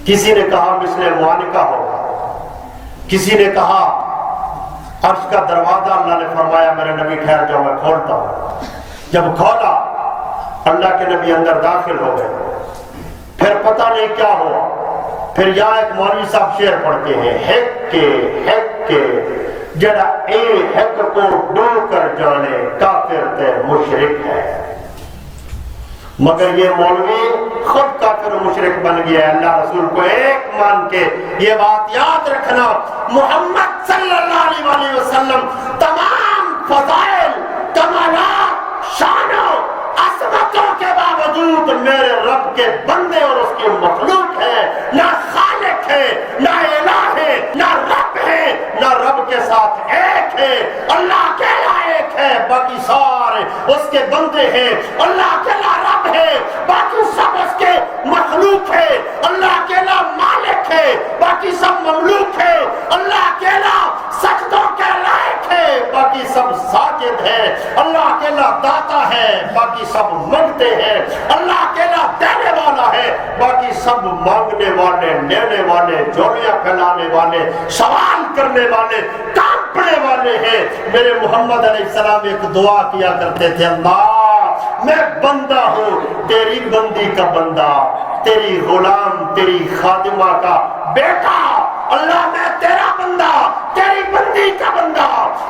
کسی نے کہا مثل معانقہ ہوگا، کسی نے کہا عرش کا دروازہ اللہ نے فرمایا میرے نبی ٹھہر جاؤ میں کھولتا ہوں، جب کھولا اللہ کے نبی اندر داخل ہو گئے، پھر پتہ نہیں کیا ہوا۔ پھر یہاں ایک مولوی صاحب شعر پڑھتے ہیں، ہیک کے جڑا اے حق کو ڈو کر جانے کافر تے مشرک ہے۔ مگر یہ مولوی خود کافر و مشرک بن گیا ہے۔ اللہ رسول کو ایک مان کے یہ بات یاد رکھنا، محمد صلی اللہ علیہ وسلم تمام فضائل، کمالات، شانوں، عظمتوں کے باوجود میرے رب کے بندے اور اس کی مخلوق ہے، نہ خالق ہے، نہ الہ ہے، نہ رب ہے، نہ رب کے ساتھ ایک ہے۔ اللہ اکیلا ایک ہے، باقی سارے اس کے بندے ہیں۔ اللہ اکیلا رب ہے، باقی سب اس کے مخلوق ہے۔ اللہ اکیلا مالک ہے، باقی سب مملوک ہے۔ اللہ اکیلا سجدوں کے لائق ہے، باقی سب ساجد ہے۔ اللہ اکیلا داتا ہے، باقی سب مانگتے ہیں۔ اللہ اکیلا دینے والا ہے، باقی سب مانگنے والے، لینے والے، جوڑیاں پھیلانے والے، سوال کرنے والے، کانپنے والے ہیں۔ میرے محمد علیہ السلام ایک دعا کیا کرتے تھے، اللہ میں بندہ ہوں، تیری بندی کا بندہ، تیری غلام، تیری خادمہ کا بیٹا۔ اللہ میں تیرا بندہ، تیری بندی کا بندہ۔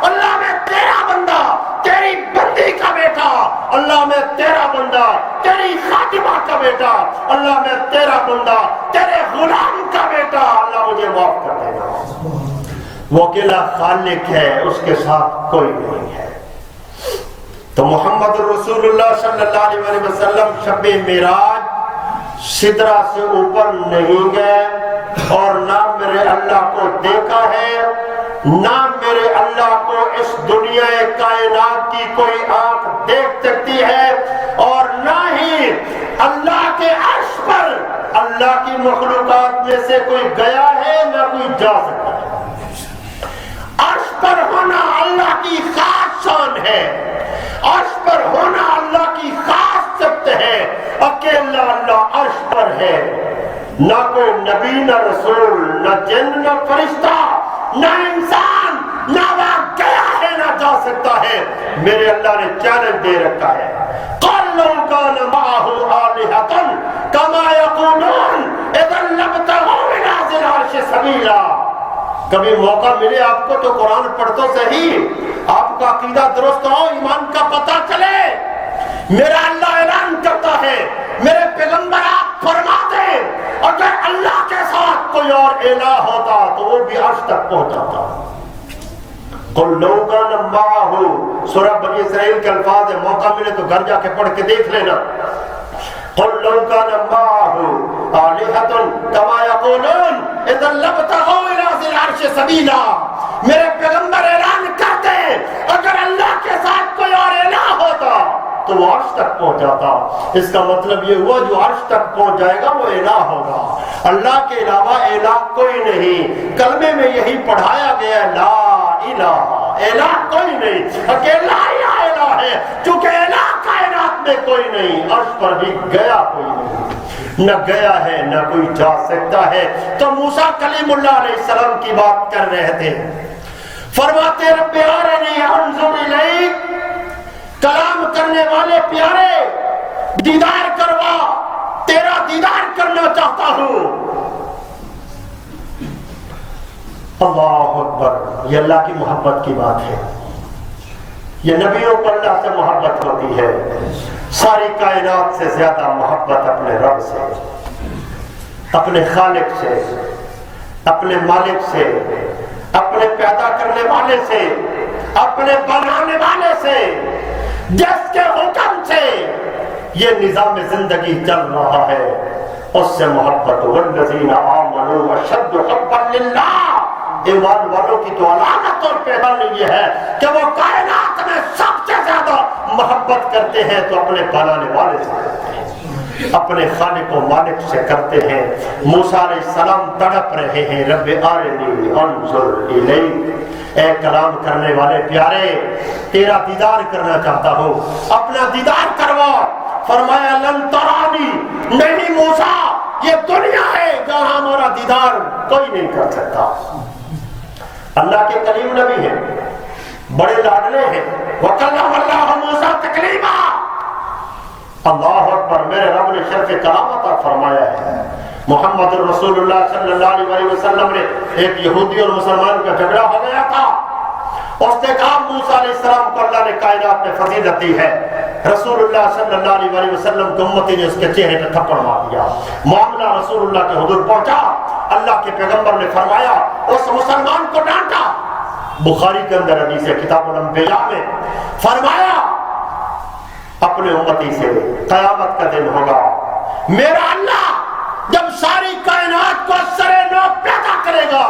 اللہ میں تیرا بندہ، تیری بندی کا بیٹا۔ اللہ میں تیرا بندہ، تیری خادمہ کا بیٹا۔ اللہ میں تیرا بندہ، تیرے غلام کا بیٹا۔ اللہ مجھے معاف کر دینا۔ وہ اکیلا خالق ہے، اس کے ساتھ کوئی نہیں ہے۔ تو محمد رسول اللہ صلی اللہ علیہ وسلم شب معراج سدرہ سے اوپر نہیں گئے، اور نہ میرے اللہ کو دیکھا ہے، نہ میرے اللہ کو اس دنیا کائنات کی کوئی آنکھ دیکھ سکتی ہے، اور نہ ہی اللہ کے عرش پر اللہ کی مخلوقات میں سے کوئی گیا ہے، نہ کوئی جا سکتا ہے۔ عرش پر ہونا اللہ کی خاص شان ہے، عرش پر ہونا اللہ کی خاص صفت ہے۔ اکیلا اللہ عرش پر ہے، نہ کوئی نبی، نہ رسول، نہ جن، نہ فرشتہ، نہ انسان، نہ وہاں گیا ہے، نہ جا سکتا ہے۔ میرے اللہ نے چیلنج دے رکھا ہے، قَالْ لَوْ كَانَ مَعَهُ آلِهَةٌ كَمَا يَقُولُونَ إِذًا لَابْتَغَوْا إِلَىٰ ذِي الْعَرْشِ سَبِيلًا۔ کبھی موقع ملے آپ کو تو قرآن پڑھ تو صحیح، آپ کا عقیدہ درست ہو، ایمان کا پتہ چلے۔ میرا اللہ اعلان کرتا ہے، میرے پیغمبر آپ فرما دیں، اگر اللہ کے ساتھ کوئی اور الہ ہوتا تو وہ بھی عرش تک پہنچاتا۔ قُلْ لَوْ كَانَ مَعَهُ، سورہ بنی اسرائیل کے الفاظ ہے، موقع ملے تو گھر جا کے پڑھ کے دیکھ لینا۔ قُلْ لَوْ كَانَ مَعَهُ آلِهَةٌ كَمَا يَقُولُونَ اذا لابتغوا الى ذی العرش سبیلا، میرے پیغمبر اعلان کرتے اگر اللہ کے ساتھ کوئی اور الہ ہوتا تو وہ عرش تک پہنچ جاتا۔ اس کا مطلب یہ ہوا جو عرش تک پہنچ جائے گا وہ الہ ہوگا، اللہ کے علاوہ الہ کوئی نہیں۔ کلمے میں یہی پڑھایا گیا لا الہ، الہ کوئی نہیں، اکیلا ہی الہ ہے، چونکہ الہ کائنات میں کوئی نہیں، عرش پر بھی گیا کوئی نہیں، نہ گیا ہے نہ کوئی جا سکتا ہے۔ تو موسیٰ کلیم اللہ علیہ السلام کی بات کر رہے تھے، فرماتے رب ارنی انظر الیک، کلام کرنے والے پیارے دیدار کروا، تیرا دیدار کرنا چاہتا ہوں۔ اللہ اکبر، یہ اللہ کی محبت کی بات ہے، یہ نبیوں کو اللہ سے محبت ہوتی ہے، ساری کائنات سے زیادہ محبت اپنے رب سے، اپنے خالق سے، اپنے مالک سے، اپنے پیدا کرنے والے سے، اپنے بنانے والے سے، جس کے حکم سے یہ نظام زندگی چل رہا ہے، اس سے محبت۔ والذین آمنوا اشد حبا للہ، ایمان والوں کی تو علامت اور پہچان یہ ہے کہ وہ کائنات میں سب سے زیادہ محبت کرتے ہیں تو اپنے بنانے والے سے کرتے ہیں، اپنے خالق و مالک سے کرتے ہیں۔ موسیٰ علیہ السلام تڑپ رہے ہیں، رب ارنی انظر الیک، اے کلام کرنے والے پیارے تیرا دیدار کرنا چاہتا ہوں، اپنا دیدار کروا۔ فرمایا لن ترانی، نہیں موسیٰ یہ دنیا ہے جہاں ہمارا دیدار کوئی نہیں کر سکتا۔ اللہ کے کلیم نبی ہیں، بڑے لاڈلے ہیں، وَكَلَّمَ اللَّهُ مُوسَىٰ تَكْلِيمًا۔ اللہ اکبر، میرے رب نے شرف کلام عطا فرمایا ہے۔ محمد رسول اللہ صلی اللہ علیہ وسلم نے، ایک یہودی اور مسلمان کا جھگڑا ہو گیا تھا، اس نے کہا موسیٰ علیہ السلام کو اللہ نے کائنات میں فضیلت دی ہے، رسول اللہ صلی اللہ علیہ وسلم کی امتی نے اس کے چہرے پہ تھپڑ مار دیا، معاملہ رسول اللہ کے حضور پہنچا، اللہ کے پیغمبر نے فرمایا اس مسلمان کو ڈانٹا، بخاری کے اندر حدیث ہے کتاب الانبیاء میں، فرمایا اپنے امتی سے قیامت کا دن ہوگا میرا اللہ جب ساری کائنات کو سرے نو پیدا کرے گا،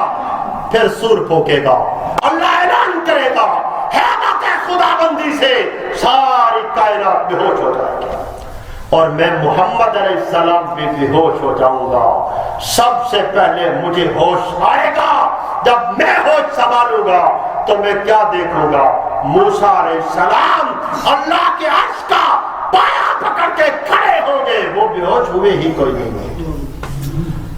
پھر سور پھونکے گا، اللہ اعلان کرے گا، ہیبت خدا بندی سے ساری کائنات بے ہوش ہو جائے گی، اور میں محمد علیہ السلام بھی بے ہوش ہو جاؤں گا۔ سب سے پہلے مجھے ہوش آئے گا، جب میں ہوش سنبھالوں گا تو میں کیا دیکھوں گا؟ موسیٰ علیہ السلام اللہ کے عرش کا پایا پکڑ کے کھڑے ہوں گے، وہ بے ہوش ہوئے ہی کوئی نہیں۔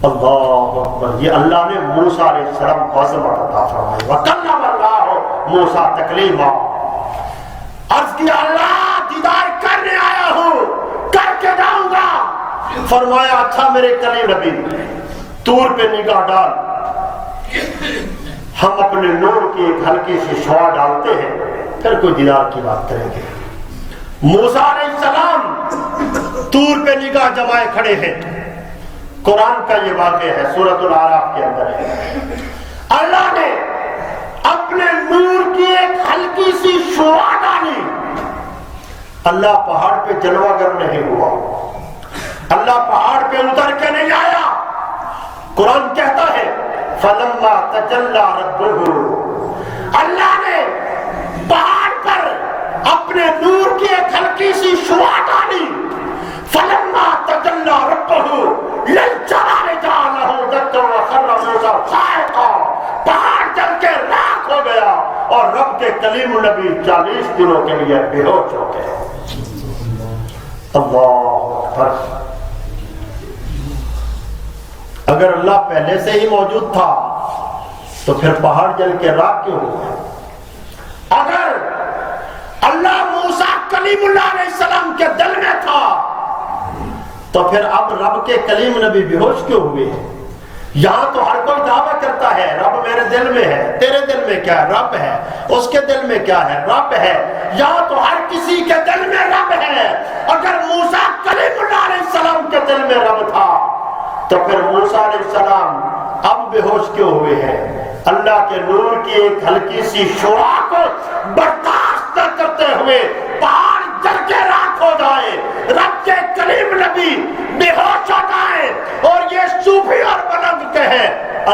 اللہ اکبر، یہ اللہ نے موسیٰ علیہ السلام کو عظمت عطا فرمائی۔ وَكَلَّمَ اللَّهُ مُوسَىٰ تَكْلِيمًا، عرض کیا اللہ دیدار کرنے آیا ہوں، کر کے جاؤں گا۔ فرمایا اچھا میرے کلیم نبی طور پہ نگاہ ڈال، ہم اپنے نور کی ایک ہلکی سی شعاع ڈالتے ہیں، پھر کوئی دیدار کی بات کریں گے۔ موسیٰ علیہ السلام طور پہ نگاہ جمائے کھڑے ہیں، قرآن کا یہ واقعہ ہے، سورۃ الاعراف کے اندر ہے، اللہ نے اپنے نور کی ایک ہلکی سی شعاع ڈالی، اللہ پہاڑ پہ جلوہ گر نہیں ہوا، اللہ پہاڑ پہ اتر کے نہیں آیا، قرآن کہتا ہے فَلَمَّا تَجَلَّى رَبُّهُ، اللہ نے پہاڑ پر اپنے نور کی ایک ہلکی سی شعاع ڈالی، فَلَمَّا تَجَلَّى رَبُّهُ لِلْجَبَلِ جَعَلَهُ دَكًّا وَخَرَّ مُوسَىٰ صَاعِقًا، پہاڑ جل کے راکھ ہو گیا اور رب کے کلیم نبی 40 دنوں کے لیے بے ہوش ہو گئے۔ اللہ اکبر، اگر اللہ پہلے سے ہی موجود تھا تو پھر پہاڑ جل کے راکھ کیوں ہوا؟ اگر اللہ موسیٰ کلیم اللہ علیہ السلام کے دل میں تھا تو پھر اب رب کے کلیم نبی بے ہوش کیوں ہوئے؟ یہاں تو ہر کوئی دعویٰ کرتا ہے رب میرے دل میں ہے، تیرے دل میں کیا ہے؟ رب ہے، اس کے دل میں کیا ہے؟ رب ہے، یہاں تو ہر کسی کے دل میں رب ہے۔ اگر موسیٰ کلیم اللہ علیہ السلام کے دل میں رب تھا تو پھر موسیٰ علیہ السلام اب بے ہوش کیوں ہوئے ہیں؟ اللہ کے نور کی ایک ہلکی سی شعاع کو برداشت نہ کرتے ہوئے پہاڑ جل کے راکھ ہو جائے، رب کے کلیم نبی بے ہوش ہو جائے، اور یہ صوفی اور بلند کہے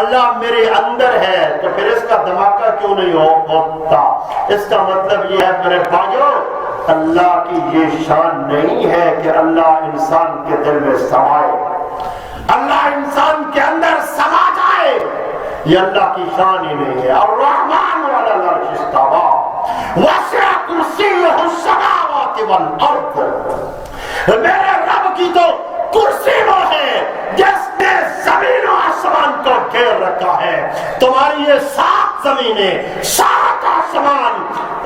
اللہ میرے اندر ہے تو پھر اس کا دھماکہ کیوں نہیں ہوتا؟ اس کا مطلب یہ ہے میرے بھائیوں، اللہ کی یہ شان نہیں ہے کہ اللہ انسان کے دل میں سمائے، اللہ انسان کے اندر سما جائے، یہ اللہ کی شان ہی نہیں ہے۔ الرحمن علی العرش استوى وسع کرسیہ السماوات والارض، میرے رب کی تو کرسی وہ ہے جس نے زمین و آسمان کو گھیر رکھا ہے۔ تمہاری یہ 7 زمینیں 7 آسمان،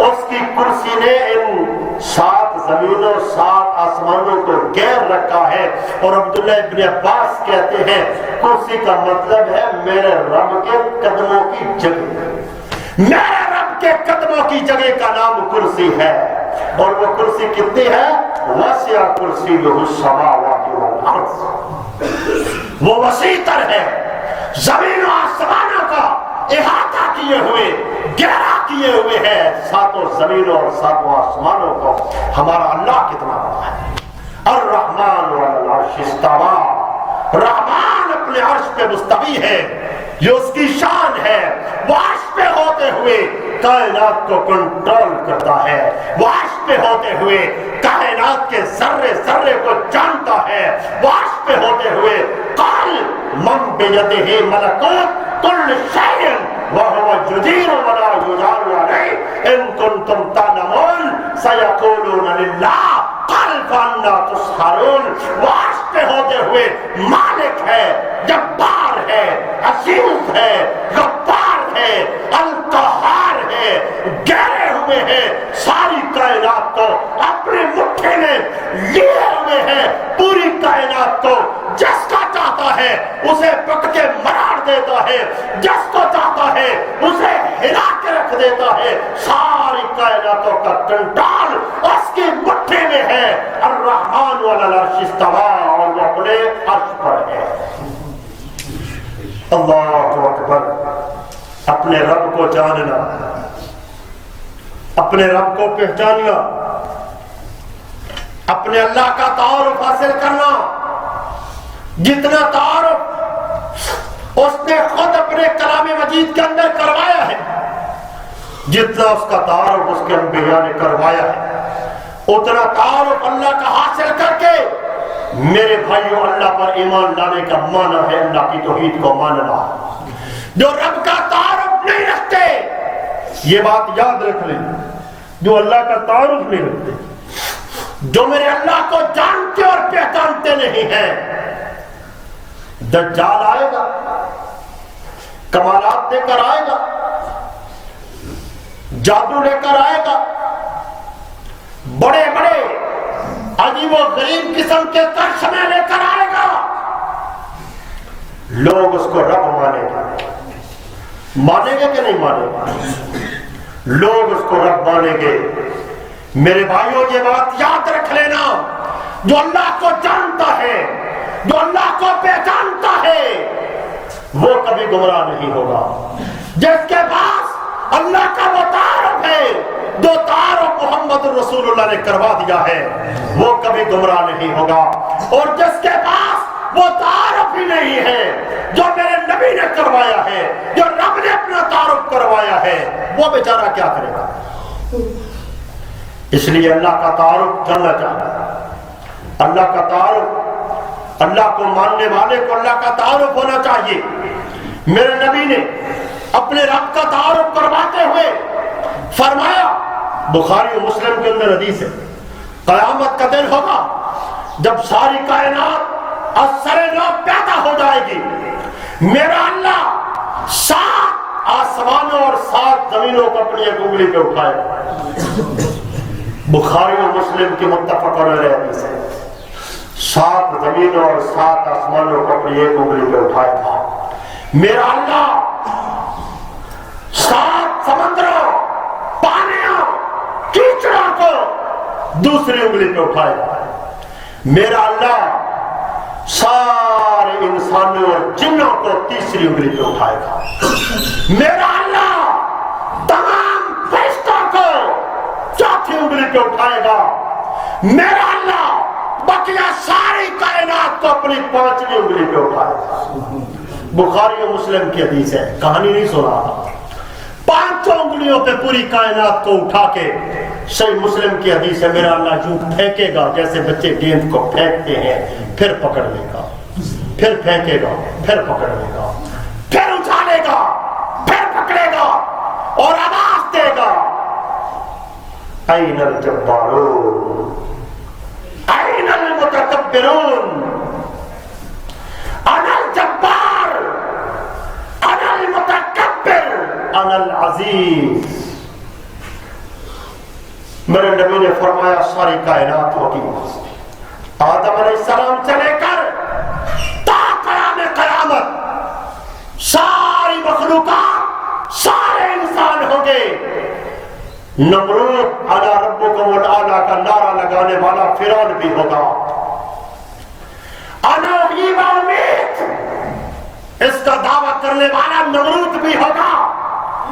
اس کی کرسی نے ان 7 زمینوں 7 آسمانوں کو گھیر رکھا ہے۔ اور عبداللہ ابن عباس کہتے ہیں کرسی کا مطلب ہے میرے رب کے قدموں کی جگہ، میرے رب کے قدموں کی جگہ کا نام کرسی ہے۔ اور وہ کرسی کتنی ہے؟ وسع کرسیہ السماوات والارض، وہ وسیع تر ہے، زمین و آسمانوں کا احاطہ کیے ہوئے، گہرا کیے ہوئے ہے، 7 زمینوں اور 7 آسمانوں کو۔ ہمارا اللہ کتنا بڑا ہے۔ الرحمن علی العرش استوى، رحمان اپنے عرش پہ مستوی ہے، یہ اس کی شان ہے۔ وہ عرش پہ ہوتے ہوئے کائنات کو کنٹرول کرتا ہے، وہ عرش پہ ہوتے ہوئے کائنات کے ذرے ذرے کو جانتا ہے، وہ عرش پہ ہوتے ہوئے قال من بیدہ ملکوت کل شیء وهو یجیر ولا یجار علیہ ان کنتم تعلمون سیقولون للہ قال فانا تسحرون۔ وہ عرش پہ ہوتے ہوئے مالک ہے، جبار ہے، عزیز ہے، غفار ہے، القہار ہے، گہرے ہوئے ہیں، ساری کائنات کو اپنی مٹھی میں لیے ہوئے ہیں، پوری کائنات کو جس کا چاہتا ہے اسے پکڑ کے مرار دیتا ہے، جس کو چاہتا ہے اسے ہلا کے رکھ دیتا ہے، ساری کائناتوں کا کنٹرول اس کی مٹھی میں ہے۔ الرحمن علی العرش استوى، اور وہ اپنے عرش پر ہے۔ اللہ اکبر۔ اپنے رب کو جاننا، اپنے رب کو پہچاننا، اپنے اللہ کا تعارف حاصل کرنا، جتنا تعارف اس نے خود اپنے کلام مجید کے اندر کروایا ہے، جتنا اس کا تعارف اس کے انبیاء نے کروایا ہے، اتنا تعارف اللہ کا حاصل کر کے میرے بھائیوں اللہ پر ایمان لانے کا معنی ہے اللہ کی توحید کو ماننا۔ جو رب کا تعارف نہیں رکھتے، یہ بات یاد رکھ لیں، جو اللہ کا تعارف نہیں رکھتے، جو میرے اللہ کو جانتے اور پہچانتے نہیں ہیں، دجال آئے گا، کمالات لے کر آئے گا، جادو لے کر آئے گا، بڑے بڑے عجیب و غریب قسم کے کرشمے لے کر آئے گا، لوگ اس کو رب مانیں گے، مانیں گے کہ نہیں مانیں گے؟ لوگ اس کو رب مانیں گے۔ میرے بھائیوں یہ بات یاد رکھ لینا، جو اللہ کو جانتا ہے، جو اللہ کو پہچانتا ہے، وہ کبھی گمراہ نہیں ہوگا۔ جس کے پاس اللہ کا وہ تعارف ہے، جو تعارف محمد رسول اللہ نے کروا دیا ہے، وہ کبھی گمراہ نہیں ہوگا۔ اور جس کے پاس وہ تعارف ہی نہیں ہے جو میرے نبی نے کروایا ہے، جو رب نے اپنا تعارف کروایا ہے، وہ بیچارہ کیا کرے گا؟ اس لیے اللہ کا تعارف کرنا چاہیے، اللہ کا تعارف، اللہ کو ماننے والے کو اللہ کا تعارف ہونا چاہیے۔ میرے نبی نے اپنے رب کا تعارف کرواتے ہوئے فرمایا، بخاری و مسلم کے اندر حدیث ہے، قیامت کا دن ہوگا جب ساری کائنات اثر نو پیدا ہو جائے گی، میرا اللہ 7 آسمانوں اور 7 زمینوں کو اپنی ایک انگلی پہ اٹھائے گا۔ بخاری و مسلم کی متفق علیہ حدیث ہے، 7 زمینوں اور 7 آسمانوں کو اپنی ایک انگلی پہ اٹھائے گا۔ میرا اللہ 7 سمندروں، پانیوں، کیچڑوں کو دوسری انگلی پہ اٹھائے گا۔ میرا اللہ سارے انسانوں اور جنوں کو تیسری انگلی پہ اٹھائے گا۔ میرا اللہ تمام فرشتوں کو چوتھی انگلی پہ اٹھائے گا۔ میرا اللہ بقیہ ساری کائنات کو اپنی 5ویں انگلی پہ اٹھائے گا۔ بخاری و مسلم کی حدیث ہے، کہانی نہیں سنا رہا، 5 انگلیوں پہ پوری کائنات کو اٹھا کے، صحیح مسلم کی حدیث ہے، میرا اللہ یوں پھینکے گا جیسے بچے گیند کو پھینکتے ہیں، پھر پکڑ لے گا، پھر پھینکے گا، پھر پکڑ لے گا، پھر اٹھالے گا، پھر پکڑے گا اور آواز دے گا، این الجبارون، این المتکبرون، انا الجبار، انا المتکبر، انا العزیز۔ میرے نبی نے فرمایا ساری کائنات ہوگی، آدم علیہ السلام سے لے کر تا قیام قیامت ساری مخلوقات، سارے انسان ہوں گے۔ نمرود انا ربکم الاعلی کا نعرہ لگانے والا فرعون بھی ہوگا، انا احیی و امیت اس کا دعویٰ کرنے والا نمرود بھی ہوگا،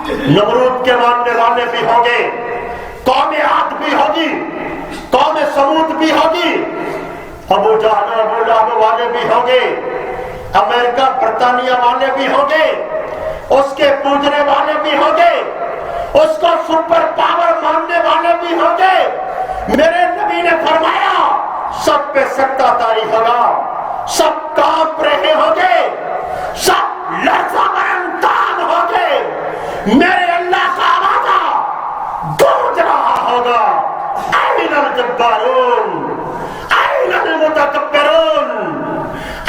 نمرود کے ماننے والے بھی ہوں گے، قوم عاد بھی ہوگی، قوم سمود بھی ہوگی، ابو جہل ابو لہب والے بھی ہوں گے، امریکہ برطانیہ والے بھی ہوں گے، اس کے پوجنے والے بھی ہوں گے، اس کو سپر پاور ماننے والے بھی ہوں گے۔ میرے نبی نے فرمایا سب پہ سکتہ طاری ہوگا، سب کانپ رہے ہوں گے، سب لرزہ برمتان ہوں گے، میرے اللہ کا وعدہ گونج رہا ہوگا، این الجبارون، این المتکبرون،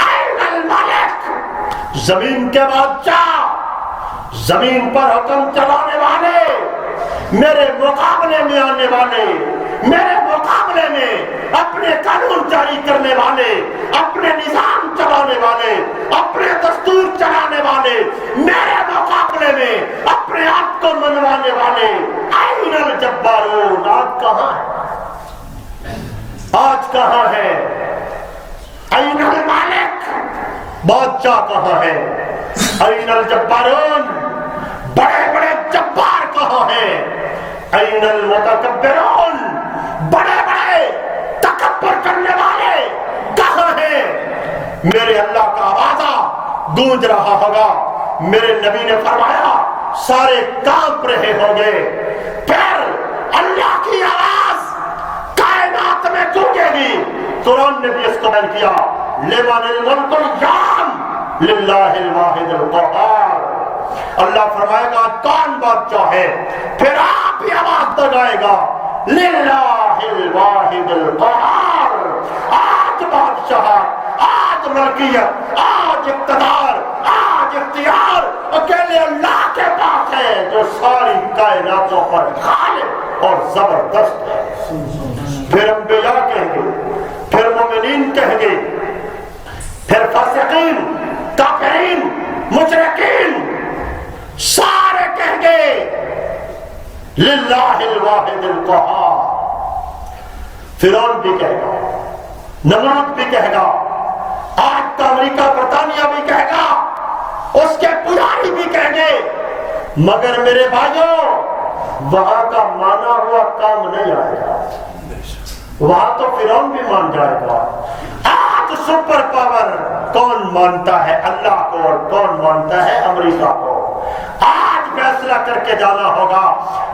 این الملک، زمین کے بادشاہ، زمین پر حکم چلانے والے، میرے مقابلے میں آنے والے، میرے مقابلے میں اپنے قانون جاری کرنے والے، اپنے نظام چلانے والے، اپنے دستور چلانے والے، میرے مقابلے میں اپنے آپ کو منوانے والے، این الجبارون، آج کہاں ہے؟ آج کہاں ہے؟ این المالک، بادشاہ کہاں ہے؟ این الجبارون، بڑے بڑے جبار کہاں ہیں؟ این المتکبرون، بڑے بڑے تکبر کرنے والے کہاں ہیں؟ میرے اللہ کا وعدہ گونج رہا ہوگا۔ میرے نبی نے فرمایا سارے کانپ رہے ہوں گے، پھر اللہ کی آواز کائنات میں گونجے گی۔ قرآن نے بھی اس کو بیان کیا، لمن الملک اليوم للہ الواحد القہار۔ اللہ فرمائے گا کون بادشاہ ہے؟ پھر آپ ہی آواز لگائے گا، للہ الواحد القہار۔ آج بادشاہ، آج ملکیت، آج اقتدار، آج اختیار اکیلے اللہ کے پاس ہے، جو ساری کائناتوں پر غالب اور زبردست ہے۔ پھر انبیاء کہیں گے، پھر مومنین کہیں گے، پھر فاسقین، کافرین، مشرکین، سارے کہیں گے للہ الواحد القہار۔ فرعون بھی کہے گا، نمرود بھی کہے گا، آج کا امریکہ برطانیہ بھی کہے گا، اس کے پجاری بھی کہیں گے، مگر میرے بھائیوں وہاں کا مانا ہوا کام نہیں آئے گا، وہاں تو فرعون بھی مان جائے گا۔ آج سپر پاور کون مانتا ہے اللہ کو اور کون مانتا ہے امریکہ کو؟ آج فیصلہ کر کے جانا ہوگا،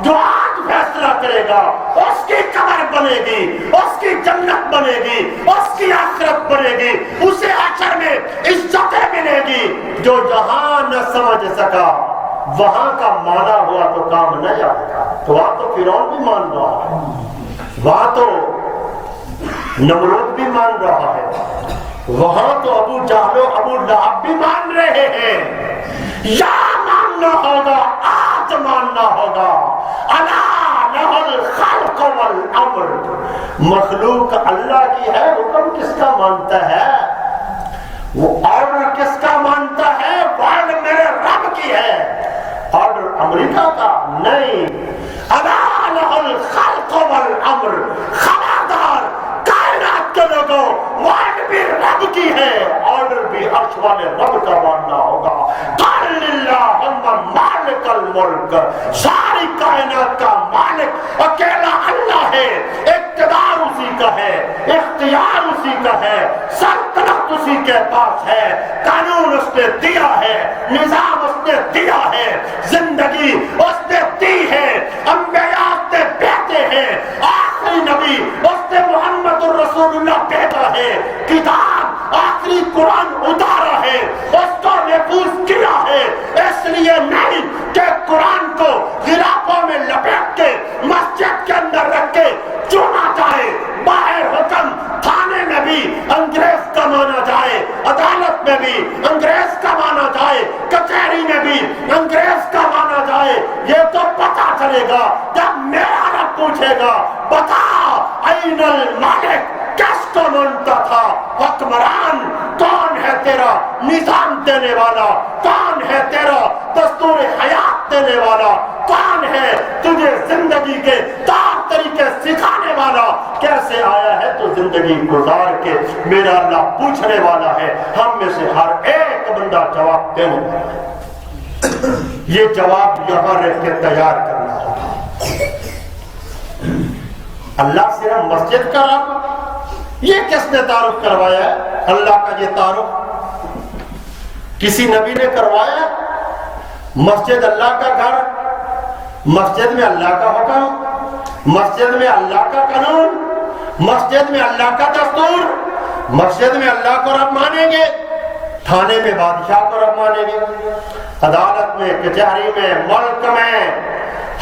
جو آج فیصلہ کرے گا اس کی قبر بنے گی، اس کی جنت بنے گی، اس کی آخرت بنے گی، اسے حشر میں عزتیں ملے گی۔ جو جہاں نہ سمجھ سکا وہاں کا مانا ہوا تو کام نہیں آئے گا۔ تو وہاں تو فرعون بھی مان رہا ہے، وہاں تو نمرود بھی مان رہا ہے، وہاں تو ابو جہل و ابو لہب بھی مان رہے ہیں۔ یا ماننا ہوگا، آج ماننا ہوگا، الا لہ الخلق والامر۔ مخلوق اللہ کی ہے، حکم کس کا مانتا ہے؟ وہ آرڈر کس کا مانتا ہے؟ ورلڈ میرے رب کی ہے، آرڈر امریکہ کا نہیں۔ الا لہ الخلق والامر، خبردار کائنات کے لوگوں، ورلڈ بھی رب کی ہے، آرڈر بھی عرش والے رب کا ماننا ہوگا۔ قل اللہم مالک الملک، ساری کائنات کا مالک اکیلا اللہ ہے، اقتدار اسی کا ہے، اختیار اسی کا ہے، سلطنت اسی کے پاس ہے، قانون اس نے دیا ہے، نظام اس نے دیا ہے، زندگی اس نے دی ہے، انبیاء نے بیٹے ہیں، آخری نبی اس نے محمد الرسول اللہ بیٹا ہے، کتاب آخری قرآن اتارا ہے، اس کو محفوظ کیا ہے، اس لیے نہیں کہ قرآن کو غلافوں میں لپیٹ کے مسجد کے اندر رکھ کے چنا جائے، باہر حکم تھانے میں بھی انگریز کا مانا جائے، عدالت میں بھی انگریز کا مانا جائے، کچہری میں بھی انگریز کا مانا جائے، یہ تو پتا چلے گا جب میرا رب پوچھے گا بتا این المالک، کس کو مانتا تھا، حکمران کون ہے تیرا، نظام دینے والا کون ہے تیرا، دستور حیات دینے والا کون ہے، تجھے زندگی کے طور طریقے سکھانے والا کیسے آیا ہے تو زندگی گزار کے میرا اللہ پوچھنے والا ہے۔ ہم میں سے ہر ایک بندہ جواب دینے والا ہے، یہ جواب یہاں رہ کے تیار کرنا ہوگا۔ اللہ صرف مسجد کا رب، یہ کس نے تعارف کروایا ہے؟ اللہ کا یہ تعارف کسی نبی نے کروایا؟ مسجد اللہ کا گھر، مسجد میں اللہ کا حکم، مسجد میں اللہ کا قانون، مسجد میں اللہ کا دستور، مسجد میں اللہ کو رب مانیں گے، تھانے میں بادشاہ کو رب مانیں گے، عدالت میں، کچہری میں، ملک میں،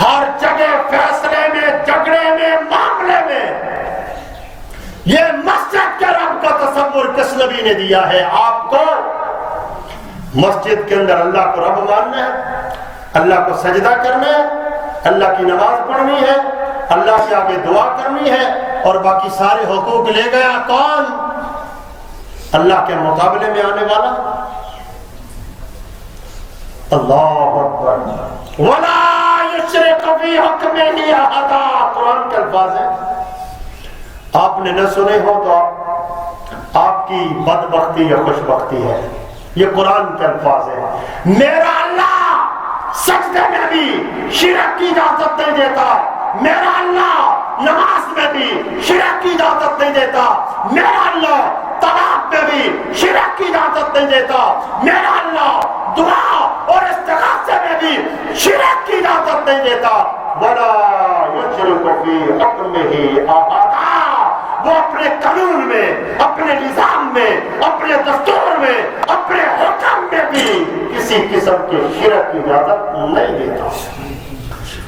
ہر جگہ فیصلے میں، جھگڑے میں، معاملے میں یہ مسجد کے رب کا تصور کس نبی نے دیا ہے آپ کو؟ مسجد کے اندر اللہ کو رب ماننا ہے، اللہ کو سجدہ کرنا ہے، اللہ کی نماز پڑھنی ہے، اللہ سے آگے دعا کرنی ہے، اور باقی سارے حقوق لے گیا کون؟ اللہ کے مقابلے میں آنے والا۔ اللہ اکبر، وَلَا يُشْرِكُ فِي حُكْمِهِ أَحَدًا، قرآن کے الفاظ ہیں، آپ نے نہ سنے ہو تو آپ کی بدبختی یا خوشبختی ہے، یہ قرآن کے الفاظ ہیں۔ میرا اللہ سجدے میں بھی شرک کی اجازت نہیں دیتا، میرا اللہ نماز میں بھی شرک کی اجازت نہیں دیتا، میرا اللہ طواف میں بھی شرک کی اجازت نہیں دیتا، میرا اللہ دعا اور استغاثے میں بھی شرک کی اجازت نہیں دیتا۔ وَلَا يُشْرِكُ فِي حُكْمِهِ أَحَدًا، وہ اپنے قانون میں، اپنے نظام میں، اپنے دستور میں، اپنے حکم میں بھی کسی قسم کے شرک کی اجازت نہیں دیتا۔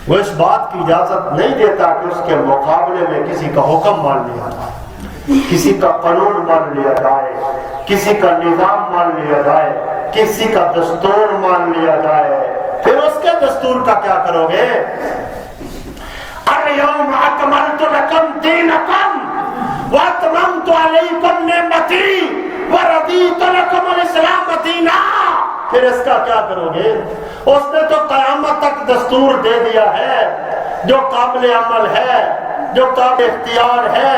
وہ اس بات کی اجازت نہیں دیتا کہ اس کے مقابلے میں کسی کا حکم مان لیا جائے، کسی کا قانون مان لیا جائے، کسی کا نظام مان لیا جائے، کسی کا دستور مان لیا جائے۔ پھر اس کے دستور کا کیا کرو گے؟ اليوم اکملت لکم دینکم واتممت علیکم نعمتی ورضیت لکم الاسلام دینا۔ پھر اس کا کیا کرو گے؟ اس نے تو قیامت تک دستور دے دیا ہے، جو قابل عمل ہے، جو قابل اختیار ہے،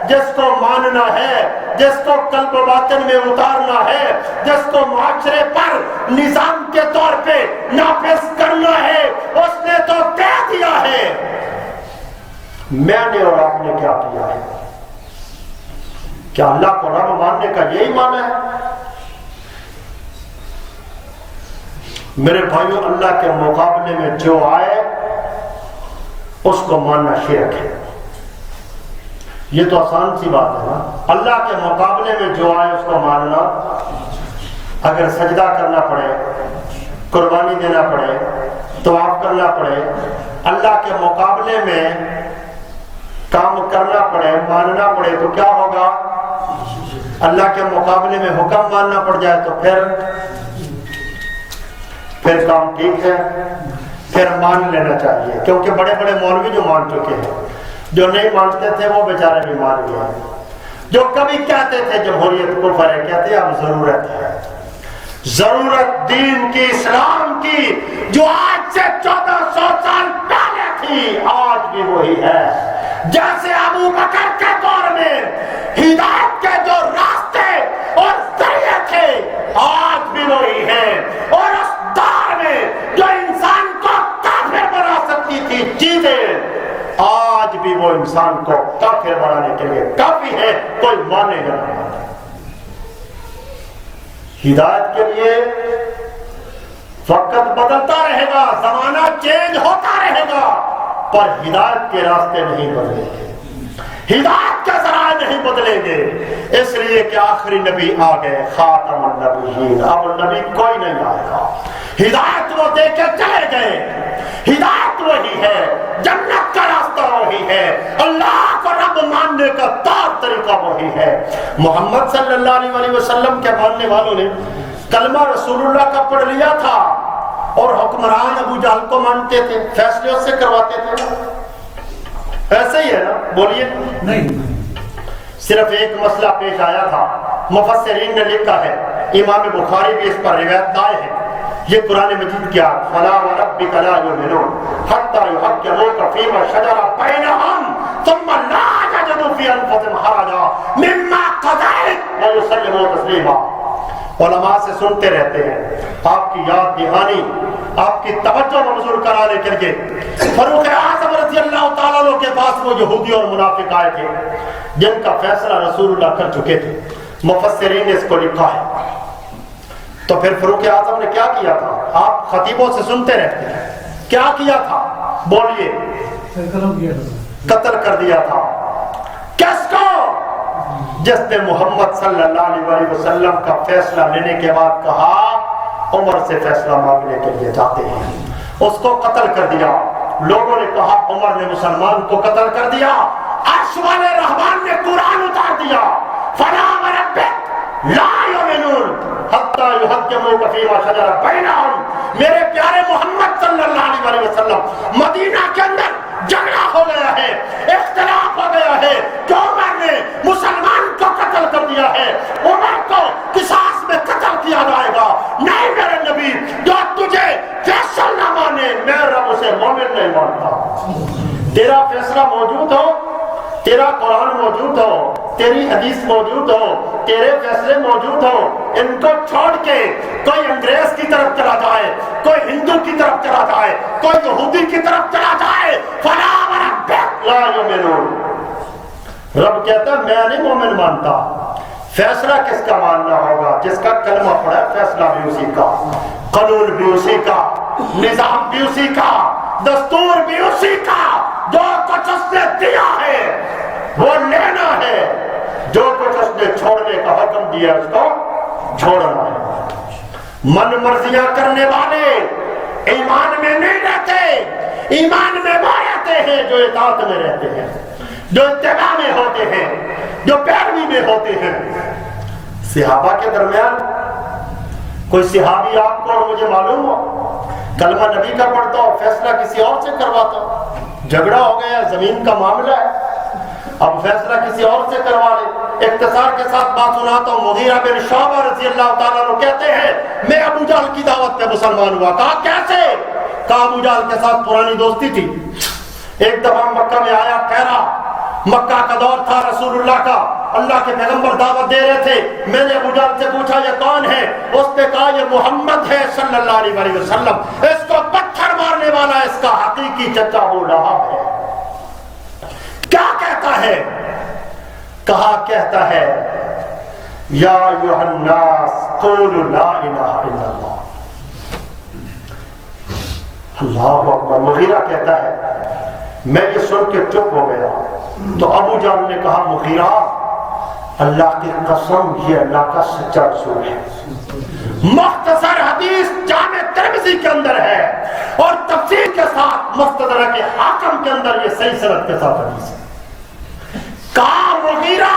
جس کو ماننا ہے، جس کو قلب و باطن میں اتارنا ہے، جس کو معاشرے پر نظام کے طور پہ نافذ کرنا ہے، اس نے تو دے دیا ہے۔ میں نے اور آپ نے کیا کیا ہے؟ کیا اللہ کو رب ماننے کا یہی معنی ہے؟ میرے بھائیوں، اللہ کے مقابلے میں جو آئے اس کو ماننا شرک ہے۔ یہ تو آسان سی بات ہے نا، اللہ کے مقابلے میں جو آئے اس کو ماننا۔ اگر سجدہ کرنا پڑے، قربانی دینا پڑے، طواف کرنا پڑے، اللہ کے مقابلے میں کام کرنا پڑے، ماننا پڑے تو کیا ہوگا؟ اللہ کے مقابلے میں حکم ماننا پڑ جائے تو پھر کام ٹھیک ہے، پھر مان لینا چاہیے، کیونکہ بڑے بڑے مولوی جو مان چکے ہیں، جو نہیں مانتے تھے وہ بیچارے بھی مان گئے، جو کبھی کہتے تھے جمہوریت کفر ہے، کہتے اب ضرورت ہے، ضرورت دین کی، اسلام کی، جو آج سے 1400 سال پہلے تھی آج بھی وہی ہے۔ جیسے ابو بکر کے دور میں ہدایت کے جو راستے اور ذریعے تھے آج بھی وہی ہیں، اور اس دور میں جو انسان کو کافر بنا سکتی تھی چیزیں آج بھی وہ انسان کو کافر بنانے کے لیے کافی ہے، کوئی مانے گا نہ مانے۔ ہدایت کے لیے وقت بدلتا رہے گا، زمانہ چینج ہوتا رہے گا، پر ہدایت کے راستے نہیں بدلیں گے، ہدایت کے ذرائع نہیں بدلیں گے، اس لیے کہ آخری نبی آ گئے، خاتم النبیین، اب نبی کوئی نہیں آئے گا، ہدایت وہ دے کے چلے گئے، ہدایت وہی ہے، جنت کا راستہ وہی ہے، اللہ کو رب ماننے کا طور طریقہ وہی ہے۔ محمد صلی اللہ علیہ وسلم کے ماننے والوں نے کلمہ رسول اللہ کا پڑھ لیا تھا اور حکمران ابو جہل کو مانتے تھے، فیصلے اس سے کرواتے تھے، ایسے ہی ہے نا؟ بولیے نہیں۔ صرف ایک مسئلہ پیش آیا تھا، مفسرین نے لکھا ہے، امام بخاری بھی اس پر روایت لائے ہیں، یہ قرآن مجید کیا فلا وربک لا یؤمنون حتی یحکموک فیما شجر بینہم ثم لا یجدوا فی انفسہم حرجا مما قضیت ویسلموا تسلیما۔ علماء سے سنتے رہتے ہیں، آپ کی یاد دہانی، آپ کی توجہ مبذول کرانے کے لیے فاروق اعظم رضی اللہ تعالیٰ عنہ کے پاس وہ یہودی اور منافق آئے تھے جن کا فیصلہ رسول اللہ کر چکے تھے، مفسرین نے اس کو لکھا ہے۔ تو پھر فاروق اعظم نے کیا کیا تھا؟ آپ خطیبوں سے سنتے رہتے ہیں، کیا کیا تھا؟ بولیے۔ قتل کر دیا تھا۔ کس کو؟ جس نے محمد صلی اللہ علیہ وسلم کا فیصلہ لینے کے بعد کہا عمر سے فیصلہ مانگنے کے لیے جاتے ہیں، اس کو قتل کر دیا۔ لوگوں نے کہا عمر نے مسلمان کو قتل کر دیا، عرش والے رحمان نے قرآن اتار دیا، فلا وربک لا یؤمنون حتی یحکموک فیما شجر بینہم۔ میرے پیارے محمد صلی اللہ علیہ وسلم، مدینہ کے اندر جھگڑا ہو گیا ہے، اختلاف ہو گیا ہے کہ عمر نے مسلمان کو قتل کر دیا ہے، عمر کو قصاص میں قتل کیا جائے گا۔ نہیں میرے نبی، جو تجھے فیصلہ نہ مانے میں رب اسے مومن نہیں مانتا۔ تیرا فیصلہ موجود ہو، تیرا قرآن موجود ہو، تیری حدیث موجود ہو، تیرے فیصلے موجود ہو، ان کو چھوڑ کے کوئی انگریز کی طرف چلا جائے، کوئی ہندو کی طرف چلا جائے، کوئی یہودی کی طرف چلا جائے، فلا وربک لا یؤمنون۔ رب کہتا ہے میں نہیں مومن مانتا۔ فیصلہ کس کا ماننا ہوگا؟ جس کا کلمہ پڑھا ہے، فیصلہ بھی اسی کا، قانون بھی اسی کا، نظام بھی اسی کا، دستور بھی اسی کا، جو کچھ اس نے دیا ہے وہ لینا ہے، جو کچھ اس نے چھوڑنے کا حکم دیا اس کو چھوڑنا ہے۔ من مرضیاں کرنے والے ایمان میں نہیں رہتے، ایمان میں وہ رہتے ہیں جو اطاعت میں رہتے ہیں، جو اتباع میں ہوتے ہیں، جو پیروی میں ہوتے ہیں۔ صحابہ کے درمیان کوئی صحابی آپ کو اور مجھے معلوم ہو کلمہ نبی کا پڑھتا ہو، فیصلہ کسی اور سے کرواتا ہو، جھگڑا ہو گیا، زمین کا معاملہ ہے، اب فیصلہ کسی اور سے کروا لے۔ اختصار کے ساتھ بات سناتا ہوں، مغیرہ بن شعبہ رضی اللہ تعالیٰ عنہ کہتے ہیں میں ابو جہل کی دعوت پہ مسلمان ہوا۔ کہا کیسے؟ کہا ابو جہل کے ساتھ پرانی دوستی تھی، ایک دفعہ مکہ میں آیا ٹھہرا، مکہ کا دور تھا رسول اللہ کا، اللہ کے پیغمبر دعوت دے رہے تھے، میں نے ابو جہل سے پوچھا یہ کون ہے؟ اس نے کہا یہ محمد ہے صلی اللہ علیہ وسلم، اس کو پتھر مارنے والا اس کا حقیقی چچا ہو رہا ہے۔ کیا کہتا ہے؟ کہا کہتا ہے یا ایھا الناس قولوا لا الہ الا اللہ۔ اللہ اکبر۔ مغیرہ کہتا ہے میں یہ سن کے چپ ہو گیا، تو ابو جہل نے کہا مغیرہ اللہ کی قسم یہ اللہ کا سچا رسول ہے۔ مختصر حدیث جامع ترمذی کے اندر ہے اور تفسیر کے ساتھ مستدرک حاکم کے اندر یہ صحیح سند کے ساتھ حدیث ہے۔ کہا مغیرہ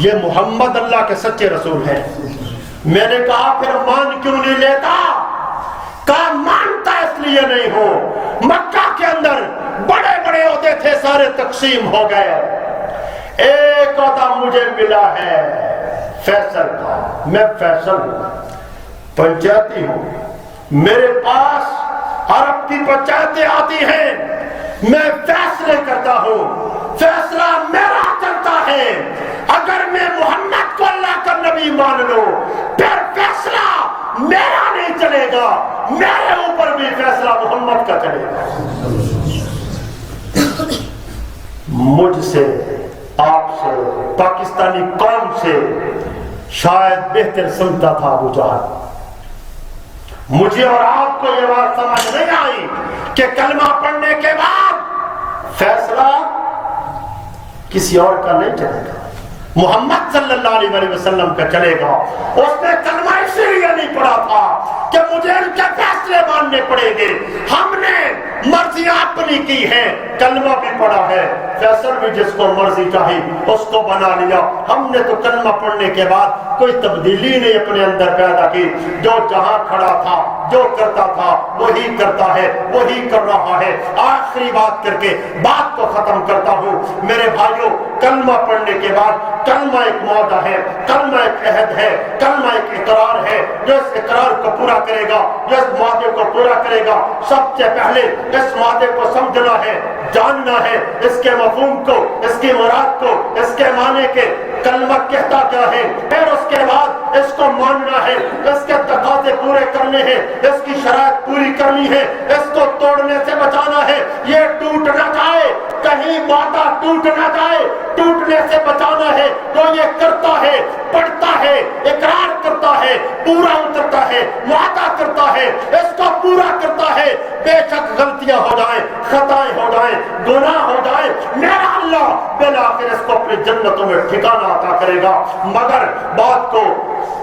یہ محمد اللہ کے سچے رسول ہیں۔ میں نے کہا پھر مان کیوں نہیں لیتا؟ کہا مانتا اس لیے نہیں ہو، مکہ کے اندر بڑے بڑے عہدے تھے سارے تقسیم ہو گئے، ایک عہدہ مجھے ملا ہے فیصل کا، میں فیصل ہوں، پنچایتی ہوں، میرے پاس عرب کی پنچایتیں آتی ہیں، میں فیصلے کرتا ہوں، فیصلہ میرا چلتا ہے۔ اگر میں محمد کو اللہ کا نبی مان لوں پھر فیصلہ میرا نہیں چلے گا، میرے اوپر بھی فیصلہ محمد کا چلے گا۔ مجھ سے، آپ سے، پاکستانی قوم سے شاید بہتر سنتا تھا ابو جہل۔ مجھے اور آپ کو یہ بات سمجھ نہیں آئی کہ کلمہ پڑھنے کے بعد فیصلہ کسی اور کا نہیں چلے گا، محمد صلی اللہ علیہ وسلم کا چلے گا۔ اس نے کلمہ اسی لیے نہیں پڑھا تھا کہ مجھے ان کے فیصلے ماننے پڑیں گے، ہم نے مرضیاں اپنی کی ہیں، کلمہ بھی پڑھا ہے، فیصل بھی جس کو مرضی چاہی اس کو بنا لیا۔ ہم نے تو کلمہ پڑھنے کے بعد کوئی تبدیلی نہیں اپنے اندر پیدا کی، جو جہاں کھڑا تھا جو کرتا تھا وہی کرتا ہے، وہی کر رہا ہے۔ آخری بات کر کے بات کو ختم کرتا ہوں میرے بھائیوں، کلمہ پڑھنے کے بعد کلمہ ایک معاہدہ ہے، کلمہ ایک عہد ہے، کلمہ ایک اقرار ہے۔ جو اس اقرار کو پورا کرے گا، جو اس معاہدے کو پورا کرے گا، سب سے پہلے اس معاہدے کو سمجھنا ہے، جاننا ہے، اس کے مفہوم کو، اس کی مراد کو، اس کے معنی کے، کلمہ کہتا کیا ہے، پھر اس کے بعد اس کو ماننا ہے، اس کے تقاضے پورے کرنے ہیں، اس کی شرائط پوری کرنی ہے، اس کو توڑنے سے بچانا ہے، یہ ٹوٹ نہ جائے، کہیں وعدہ ٹوٹ نہ جائے، ٹوٹنے سے بچانا ہے۔ جو یہ کرتا ہے، پڑھتا ہے، اقرار کرتا ہے، پورا اترتا ہے، وعدہ کرتا ہے، اس کو پورا کرتا ہے، بے شک غلطیاں ہو جائیں، خطائیں ہو جائیں، گناہ ہو جائیں، میرا اللہ بالآخر اس کو اپنی جنتوں میں ٹھکانہ عطا کرے گا۔ مگر بات کو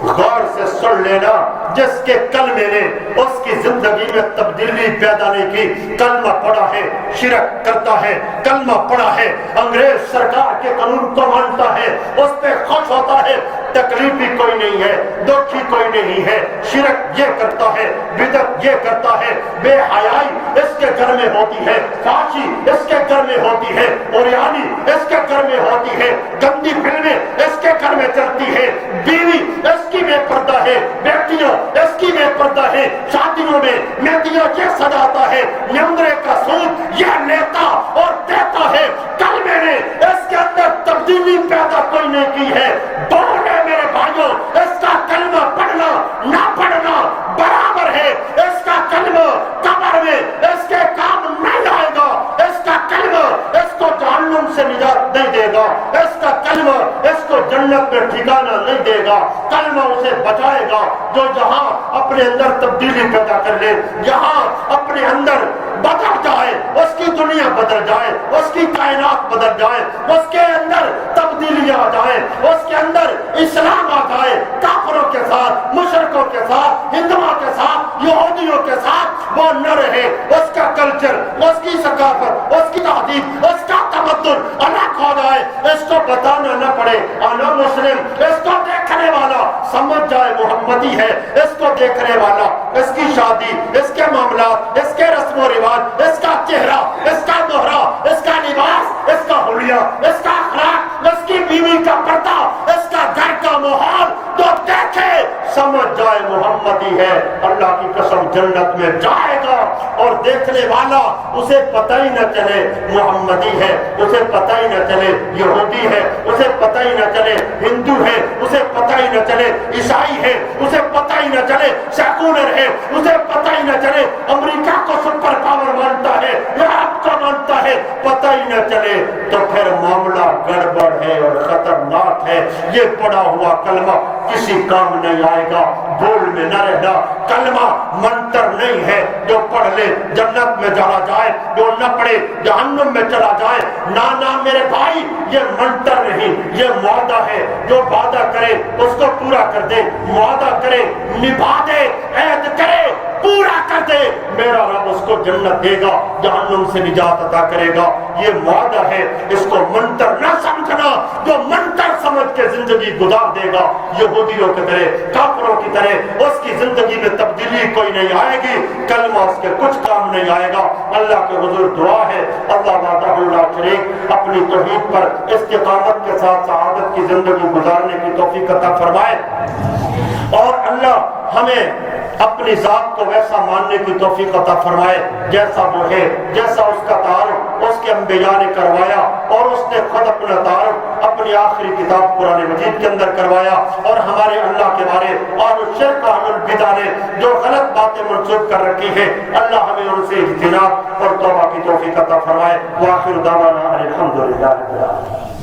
غور سے سن لینا، جس کے کلمے نے اس کی زندگی میں تبدیلی پیدا نہیں کی، کلمہ پڑھا ہے شرک کرتا ہے، کلمہ پڑھا ہے انگریز سرکار کے قانون کو مانتا ہے، اس پہ خوش ہوتا ہے، تکلیف بھی کوئی نہیں ہے، دکھ بھی کوئی نہیں ہے، شرک یہ کرتا ہے، بدعت یہ کرتا ہے، بے حیائی اس کے گھر میں ہوتی ہے، فحشی اس کے گھر میں ہوتی ہے، اوریانی اس کے گھر میں ہوتی ہے، گندی فلمیں اس کے گھر میں چلتی ہے، بیوی اس کی بے پردہ ہے، بیٹیاں اس کی بے پردہ ہے، شادیوں میں مہندیاں یہ سجاتا ہے، نیمرے کا سود یہ لیتا اور دیتا ہے، کلمے نے اس کے اندر تبدیلی پیدا کوئی نہیں کی ہے۔ دونوں میرے بھائیوں، اس کا کلمہ پڑھنا نہ پڑھنا برابر ہے، اس کا کلمہ قبر میں اس کے کام نہیں آئے گا، اس کا کلمہ اس کو جہنم سے نجات نہیں دے گا، اس کا کلمہ اس کو جنت میں ٹھکانہ نہیں دے گا، کلمہ اسے بچائے گا۔ جو جہاں اپنے اندر تبدیلی پیدا کر لے، یہاں اپنے اندر بدل جائے، اس کی دنیا بدل جائے، اس کی کائنات بدل جائے، اس کے اندر تبدیلی آ جائے، اس کے اندر اسلام آ جائے، کافروں کے ساتھ، مشرکوں کے ساتھ، ہندوؤں کے ساتھ، یہودیوں کے ساتھ وہ نہ رہے، اس کا کلچر، اس کی ثقافت، اس کی تہذیب، اس کا تمدن الگ ہو جائے، اس کو بتانا نہ پڑے انا مسلم، اس کو دیکھنے والا سمجھ جائے محمدی ہے، اس کو دیکھنے والا اس کی شادی، اس کے معاملات، اس کے رسم و رواج، اس کا چہرہ، اس کا مہرہ، اس کا لباس، اس کا حلیہ، اس کا اخلاق، اس کی بیوی کا پردہ، اس کا گھر کا ماحول تو دیکھے سمجھ جائے محمدی ہے، اللہ کی قسم جنت میں جائے گا۔ اور دیکھنے والا اسے پتہ ہی نہ چلے محمدی ہے، اسے پتہ ہی نہ چلے یہودی ہے، اسے پتہ ہی نہ چلے ہندو ہے، اسے پتہ ہی نہ چلے عیسائی ہے، اسے پتہ ہی نہ چلے سیکولر ہے، اسے پتہ ہی نہ چلے امریکہ کو سپر پاور مانتا ہے یا آپ کو مانتا ہے، پتہ ہی نہ چلے تو پھر معاملہ گڑبڑ ہے اور خطرناک ہے۔ یہ پڑھا ہوا کلمہ کسی کام نہیں آئے گا، بھول میں نہ رہنا، کلمہ منتر نہیں ہے جو پڑھ لے جنت میں چلا جائے، جو نہ پڑھے جہنم میں چلا جائے۔ نانا میرے بھائی، یہ منتر نہیں، یہ معاہدہ ہے، جو وعدہ کرے اس کو پورا کر دے، معاہدہ کرے نبھا دے، عہد کرے پورا کر دے، میرا رب اس کو جنت دے گا، جہنم سے نجات عطا کرے گا۔ یہ معاہدہ ہے، اس کو منتر نہ سمجھنا، جو منتر سمجھ کے زندگی گزار دے گا یہودیوں کی طرح، کافروں کی طرح، اس کی زندگی میں تبدیلی کوئی نہیں آئے گی، کلمہ اس کے کچھ کام نہیں آئے گا۔ اللہ کے حضور دعا ہے اللہ وحدہ لا شریک اپنی توحید پر استقامت کے ساتھ سعادت کی زندگی گزارنے کی توفیق عطا فرمائے، اور اللہ ہمیں اپنی ذات کو ویسا ماننے کی توفیق عطا فرمائے جیسا وہ ہے، جیسا اس کا تعارف اس کے انبیاء نے کروایا، اور اس نے خود اپنا تعارف اپنی آخری کتاب قرآن مجید کے اندر کروایا، اور ہمارے اللہ کے بارے اور شرک اہل البدع نے جو غلط باتیں منسوخ کر رکھی ہیں، اللہ ہمیں ان سے اجتناب اور توبہ کی توفیق عطا فرمائے۔ وآخر دعوانا الحمدللہ رب العالمین۔